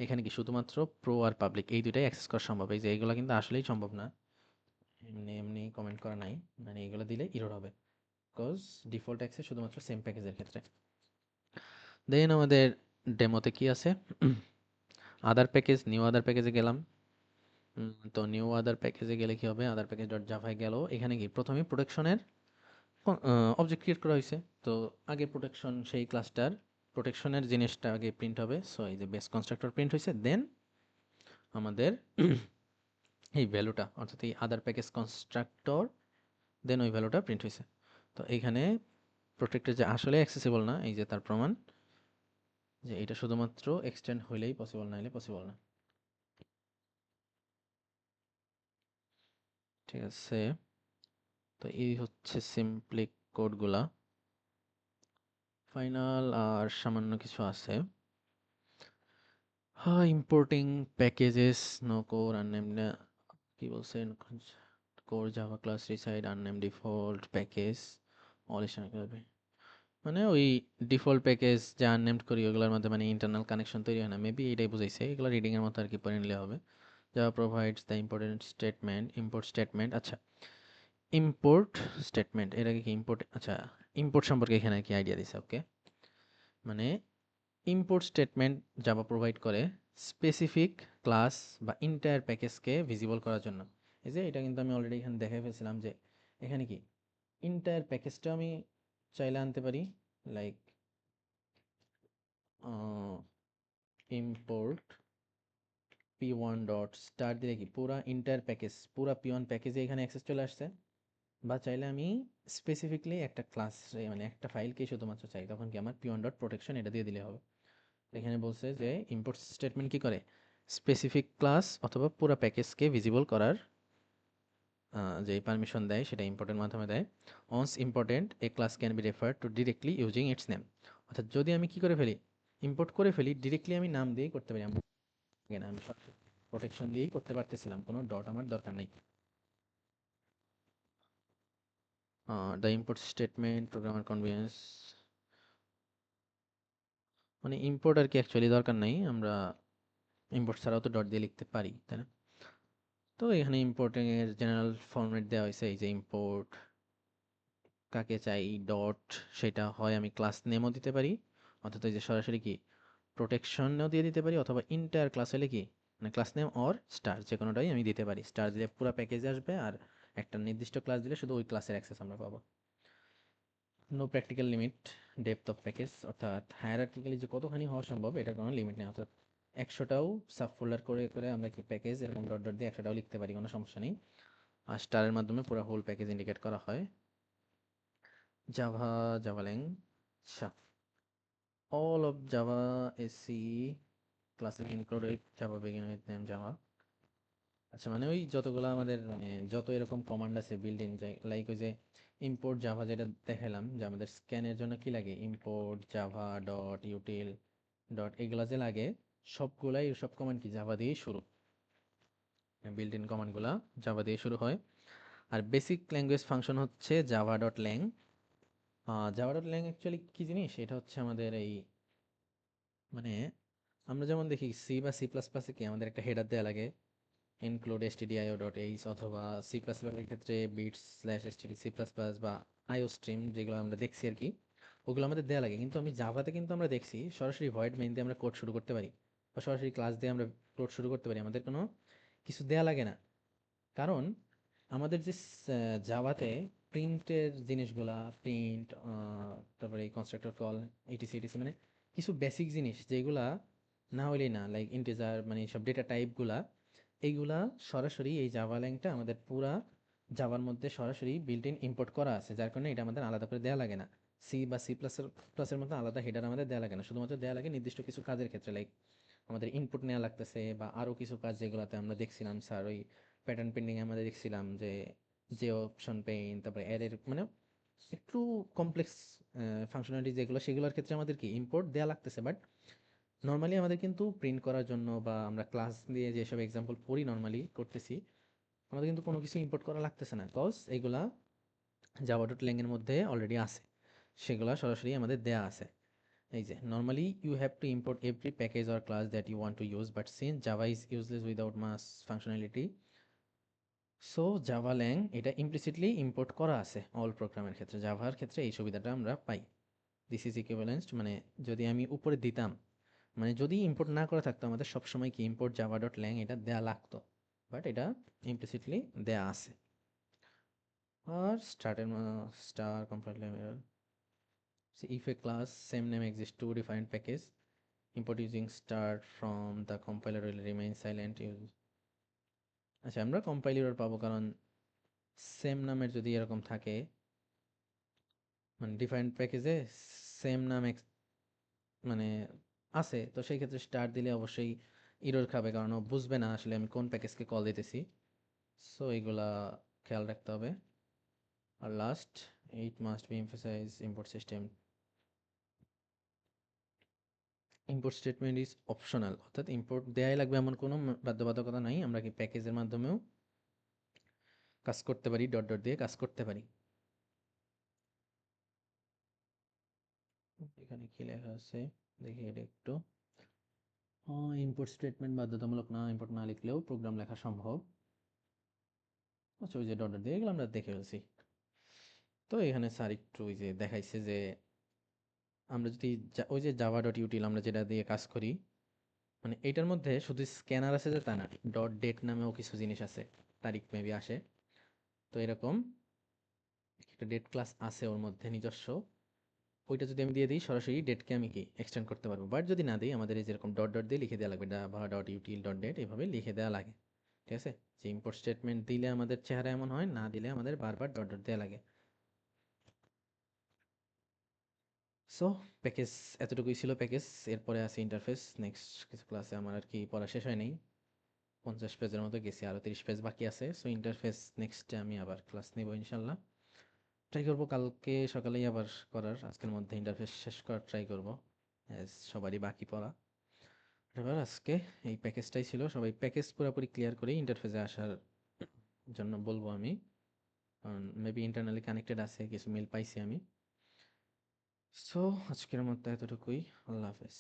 এখানে কি শুধুমাত্র প্রো আর পাবলিক এই দুইটাই অ্যাক্সেস করা সম্ভব, এই যে এইগুলো কিন্তু আসলেই সম্ভব না, এমনি এমনি কমেন্ট করা নাই, মানে এগুলো দিলে ইরর হবে। কজ ডিফল্ট অ্যাক্সেস শুধুমাত্র সেম প্যাকেজের ক্ষেত্রে। দেন আমাদের ডেমোতে কি আছে, আদার প্যাকেজ, নিউ আদার প্যাকেজে গেলাম। তো নিউ আদার প্যাকেজে গেলে কি হবে, আদার প্যাকেজ ডট জাভায় গেল, এখানে কি প্রথমে প্রোটেকশনের অবজেক্ট ক্রিয়েট করা হয়েছে। তো আগে প্রোটেকশন সেই ক্লাসটার প্রোটেকশনের জিনিসটা আগে প্রিন্ট হবে। সো এই যে বেস কনস্ট্রাক্টর প্রিন্ট হয়েছে, দেন আমাদের এই ভ্যালুটা অর্থাৎ এই আদার প্যাকেজ কনস্ট্রাক্টর, দেন ওই ভ্যালুটা প্রিন্ট হয়েছে। তো এইখানে প্রোটেক্টেড যে আসলে অ্যাক্সেসিবল না, এই যে তার প্রমাণ যে এটা শুধুমাত্র এক্সটেন্ড হইলেই পসিবল, না হলে পসিবল না। ঠিক আছে, তো এই হচ্ছে সিম্পলি কোডগুলা। ফাইনাল আর সামান্য কিছু আছে। হ্যাঁ, importing packages no core unnamed, কি বলছেন, core Java class reside unnamed default package all করবে, মানে ওই ডিফল্ট প্যাকেজ যা আননেমড করি ওগুলোর মধ্যে মানে ইন্টারনাল কানেকশন তৈরি হয় না, মেবি এটাই বুঝাইছে। এগুলো রিডিং এর মতো আর কি, পড়ে নিলে হবে। Java provides the important statement, import statement. আচ্ছা, ইম্পোর্ট স্টেটমেন্ট এর আগে কি ইম্পোর্ট, আচ্ছা ইম্পোর্ট সম্পর্কে এখানে কি আইডিয়া দিছে, ওকে। মানে ইম্পোর্ট স্টেটমেন্ট জাভা প্রোভাইড করে স্পেসিফিক ক্লাস বা ইন্টায়ার প্যাকেজকে ভিজিবল করার জন্য। এই যে এটা কিন্তু আমি অলরেডি এখানে দেখাই ফেলছিলাম যে এখানে কি ইন্টায়ার প্যাকেজটা আমি চাইলে আনতে পারি, like import p1 dot start দিলে কি পুরা ইন্টায়ার প্যাকেজ, পুরা p1 প্যাকেজে এখানে অ্যাক্সেস চলে আসছে। বা চাইলে আমি স্পেসিফিকলি একটা ক্লাস, মানে একটা ফাইলকে শুধুমাত্র চাই, তখন কি আমার p1 ডট প্রোটেকশন এটা দিয়ে দিলে হবে। এখানে বলছে যে ইম্পোর্ট স্টেটমেন্ট কি করে, স্পেসিফিক ক্লাস অথবা পুরো প্যাকেজকে ভিজিবল করার যে পারমিশন দেয় সেটা ইম্পোর্টের মাধ্যমে দেয়। Once imported a class can be refer to directly using its name. অর্থাৎ যদি আমি কি করে ফেলি, ইম্পোর্ট করে ফেলি, ডিরেক্টলি আমি নাম দিয়েই করতে পারি। আমি প্রোটেকশন দিয়েই করতে পারতেছিলাম, কোনো ডট আমার দরকার নেই। The import statement programmer convenience, মানে ইম্পোর্ট আর কি অ্যাকচুয়ালি দরকার নাই, আমরা ইম্পোর্ট ছাড়াও তো ডট দিয়ে লিখতে পারি, তাই না? তো এখানে ইম্পোর্টিং এর জেনারেল ফরম্যাট দেওয়া হয়েছে, এই যে ইম্পোর্ট কাকে চাই ডট, সেটা হয় আমি ক্লাস নেমও দিতে পারি, অর্থাৎ এই যে সরাসরি কি প্রোটেকশনও দিয়ে দিতে পারি, অথবা ইন্টায়ার ক্লাস হলে কি মানে ক্লাস নেম অর স্টার যে কোনোটাই আমি দিতে পারি। স্টার দিলে পুরো প্যাকেজে আসবে, আর একটা নির্দিষ্ট ক্লাস দিলে শুধু ওই ক্লাসের অ্যাক্সেস আমরা পাবো। No practical limit depth of package, অর্থাৎ হায়ারার্কিক্যালি যে কতখানি হওয়া সম্ভব এটার কোনো লিমিট নেই, অর্থাৎ 100টাও সাব ফোল্ডার করে করে আমরা কি প্যাকেজ এরকম ডট ডট দিয়ে 100টাও লিখতে পারি, কোনো সমস্যা নেই। আর স্টারের মাধ্যমে পুরো হোল প্যাকেজ ইন্ডিকেট করা হয়। জাভা, জাভাল্যাং, আচ্ছা, all of Java SE classes included Java begin with name Java। আচ্ছা, মানে ওই যতগুলো আমাদের মানে যত এরকম কমান্ড আছে বিল্ড ইন, লাইক ওই যে ইম্পোর্ট জাভা যেটা দেখালাম, যে আমাদের স্ক্যানের জন্য কি লাগে, import Java dot util dot, এগুলা যে লাগে সবগুলাই, সব কমান্ড কি জাভা দিয়েই শুরু, বিল্ড ইন কমান্ডগুলা জাভা দিয়ে শুরু হয়। আর বেসিক ল্যাঙ্গুয়েজ ফাংশন হচ্ছে জাভা ডট ল্যাং। জাভা ডট ল্যাং অ্যাকচুয়ালি কি জিনিস, এটা হচ্ছে আমাদের এই মানে আমরা যেমন দেখি সি বা সি প্লাস প্লাসে কি আমাদের একটা হেডার দেওয়া লাগে, ইনক্লুড stdio ডট এইচ, অথবা সি প্লাস প্লাসের ক্ষেত্রে bit slash std C plus plus বা আইও স্ট্রিম, যেগুলো আমরা দেখছি আর কি, ওগুলো আমাদের দেওয়া লাগে। কিন্তু আমি জাভাতে কিন্তু আমরা দেখছি সরাসরি ভয়েড মেইন দিয়ে আমরা কোড শুরু করতে পারি, বা সরাসরি ক্লাস দিয়ে আমরা কোড শুরু করতে পারি, আমাদের কোনো কিছু দেয়া লাগে না। কারণ আমাদের যে জাভাতে প্রিন্টের জিনিসগুলা, প্রিন্ট, তারপরে এই কনস্ট্রাক্টর কল, ইটিসি ইটিসি, মানে কিছু বেসিক জিনিস যেগুলা না হইলেই না, লাইক ইন্টিজার, মানে সব ডেটা টাইপগুলা, এইগুলা সরাসরি এই জাভা ল্যাংটা আমাদের পুরা জাভার মধ্যে সরাসরি বিল্ট ইন ইম্পোর্ট করা আছে, যার কারণে এটা আমাদের আলাদা করে দেওয়া লাগে না। সি বা সি প্লাসের প্লাসের মতো আলাদা হেডার আমাদের দেওয়া লাগে না, শুধুমাত্র দেওয়া লাগে নির্দিষ্ট কিছু কাজের ক্ষেত্রে, লাইক আমাদের ইনপুট নেওয়া লাগতেছে, বা আরও কিছু কাজ যেগুলোতে আমরা দেখছিলাম স্যার ওই প্যাটার্ন পেন্ডিং এ আমাদের দেখছিলাম যে যে অপশন পেইন, তারপরে অ্যারের মানে একটু কমপ্লেক্স ফাংশনালিটি যেগুলো, সেগুলোর ক্ষেত্রে আমাদের কি ইম্পোর্ট দেওয়া লাগতেছে। বাট নর্মালি আমাদের কিন্তু প্রিন্ট করার জন্য বা আমরা ক্লাস দিয়ে যেসব এক্সাম্পল পড়ি নর্মালি করতেছি, আমাদের কিন্তু কোনো কিছু ইম্পোর্ট করা লাগতেছে না, কজ এগুলা জাভা ডট ল্যাং এর মধ্যে অলরেডি আছে, সেগুলা সরাসরি আমাদের দেয়া আছে। এই যে normally you have to import every package or class that you want to use, but since Java is useless without mass functionality, so Java lang এটা ইমপ্লিসিটলি ইম্পোর্ট করা আছে অল প্রোগ্রামের ক্ষেত্রে, জাভার ক্ষেত্রে এই সুবিধাটা আমরা পাই। দিস ইজ ইকুইভ্যালেন্ট মানে যদি আমি উপরে দিতাম, মানে যদি ইম্পোর্ট না করা থাকতো আমাদের সবসময় কি ইম্পোর্ট জাভা ডট ল্যাং এটা দেয়া লাগতো, বাট এটা ইমপ্লিসিটলি দেয়া আছে। আর star compiler if a class same name exists to defined package import using start from the compiler will remain silent use। আচ্ছা, আমরা কম্পাইলার পাবো কারণ সেম নামের যদি এরকম থাকে, মানে ডিফারেন্ট প্যাকেজে সেম নাম মানে আছে, তো সেই ক্ষেত্রে স্টার্ট দিলে অবশ্যই ইরর খাবে, কারণ ও বুঝবে না আসলে আমি কোন প্যাকেজকে কল দিতেছি। সো এইগুলা খেয়াল রাখতে হবে। আর last, it must be emphasize import system, import statement is optional, অর্থাৎ ইম্পোর্ট দেয়াই লাগবে এমন কোনো বাধ্যবাধকতা নাই। আমরা কি প্যাকেজের মাধ্যমেও কাজ করতে পারি, ডট ডট দিয়ে কাজ করতে পারি। এখানে কি লেখা আছে দেখি এটা একটু। ইম্পোর্ট স্টেটমেন্ট বাধ্যতামূলক না, ইম্পোর্ট না লিখলেও প্রোগ্রাম লেখা সম্ভব। আচ্ছা, ওই যে ডট ডট দিয়ে এগুলো আমরা দেখে ফেলছি। তো এখানে স্যার একটু ওই যে দেখাইছে যে আমরা যদি ওই যে জাভা ডট ইউটিল আমরা যেটা দিয়ে কাজ করি, মানে এটার মধ্যে শুধু স্ক্যানার আছে যে তা না, ডট ডেট নামেও কিছু জিনিস আছে, তারিখ মেবি আসে। তো এরকম একটা ডেট ক্লাস আছে ওর মধ্যে নিজস্ব, ওইটা যদি আমি দিয়ে দিই সরাসরি ডেটকে আমি কি এক্সটেন্ড করতে পারবো। বাট যদি না দিই আমাদের এই যেরকম ডট ডট দিয়ে লিখে দেওয়া লাগবে, Java dot util dot date এভাবে লিখে দেওয়া লাগে। ঠিক আছে, যে ইম্পোর্ট স্টেটমেন্ট দিলে আমাদের চেহারা এমন হয়, না দিলে আমাদের বারবার ডট ডট দেওয়া লাগে। সো প্যাকেজ এতটুকুই ছিল প্যাকেজ। এরপরে আছে ইন্টারফেস। নেক্সট কিছু ক্লাসে আমার আর কি পড়া শেষ হয় নাই, 50 পেজের মতো গেছি, আরও 30 পেজ বাকি আছে। সো ইন্টারফেস নেক্সটে আমি আবার ক্লাস নেব ইনশাল্লাহ। ট্রাই করবো কালকে সকালেই আবার করার, আজকের মধ্যে ইন্টারফেস শেষ করার ট্রাই করবো, অ্যাজ সবারই বাকি পড়া। এবার আজকে এই প্যাকেজটাই ছিল, সবাই প্যাকেজ পুরোপুরি ক্লিয়ার করেই ইন্টারফেসে আসার জন্য বলবো আমি, কারণ মেবি ইন্টারনালি কানেক্টেড আছে, কিছু মেল পাইছি আমি। সো আজকের মতো এতটুকুই। আল্লাহ হাফেজ।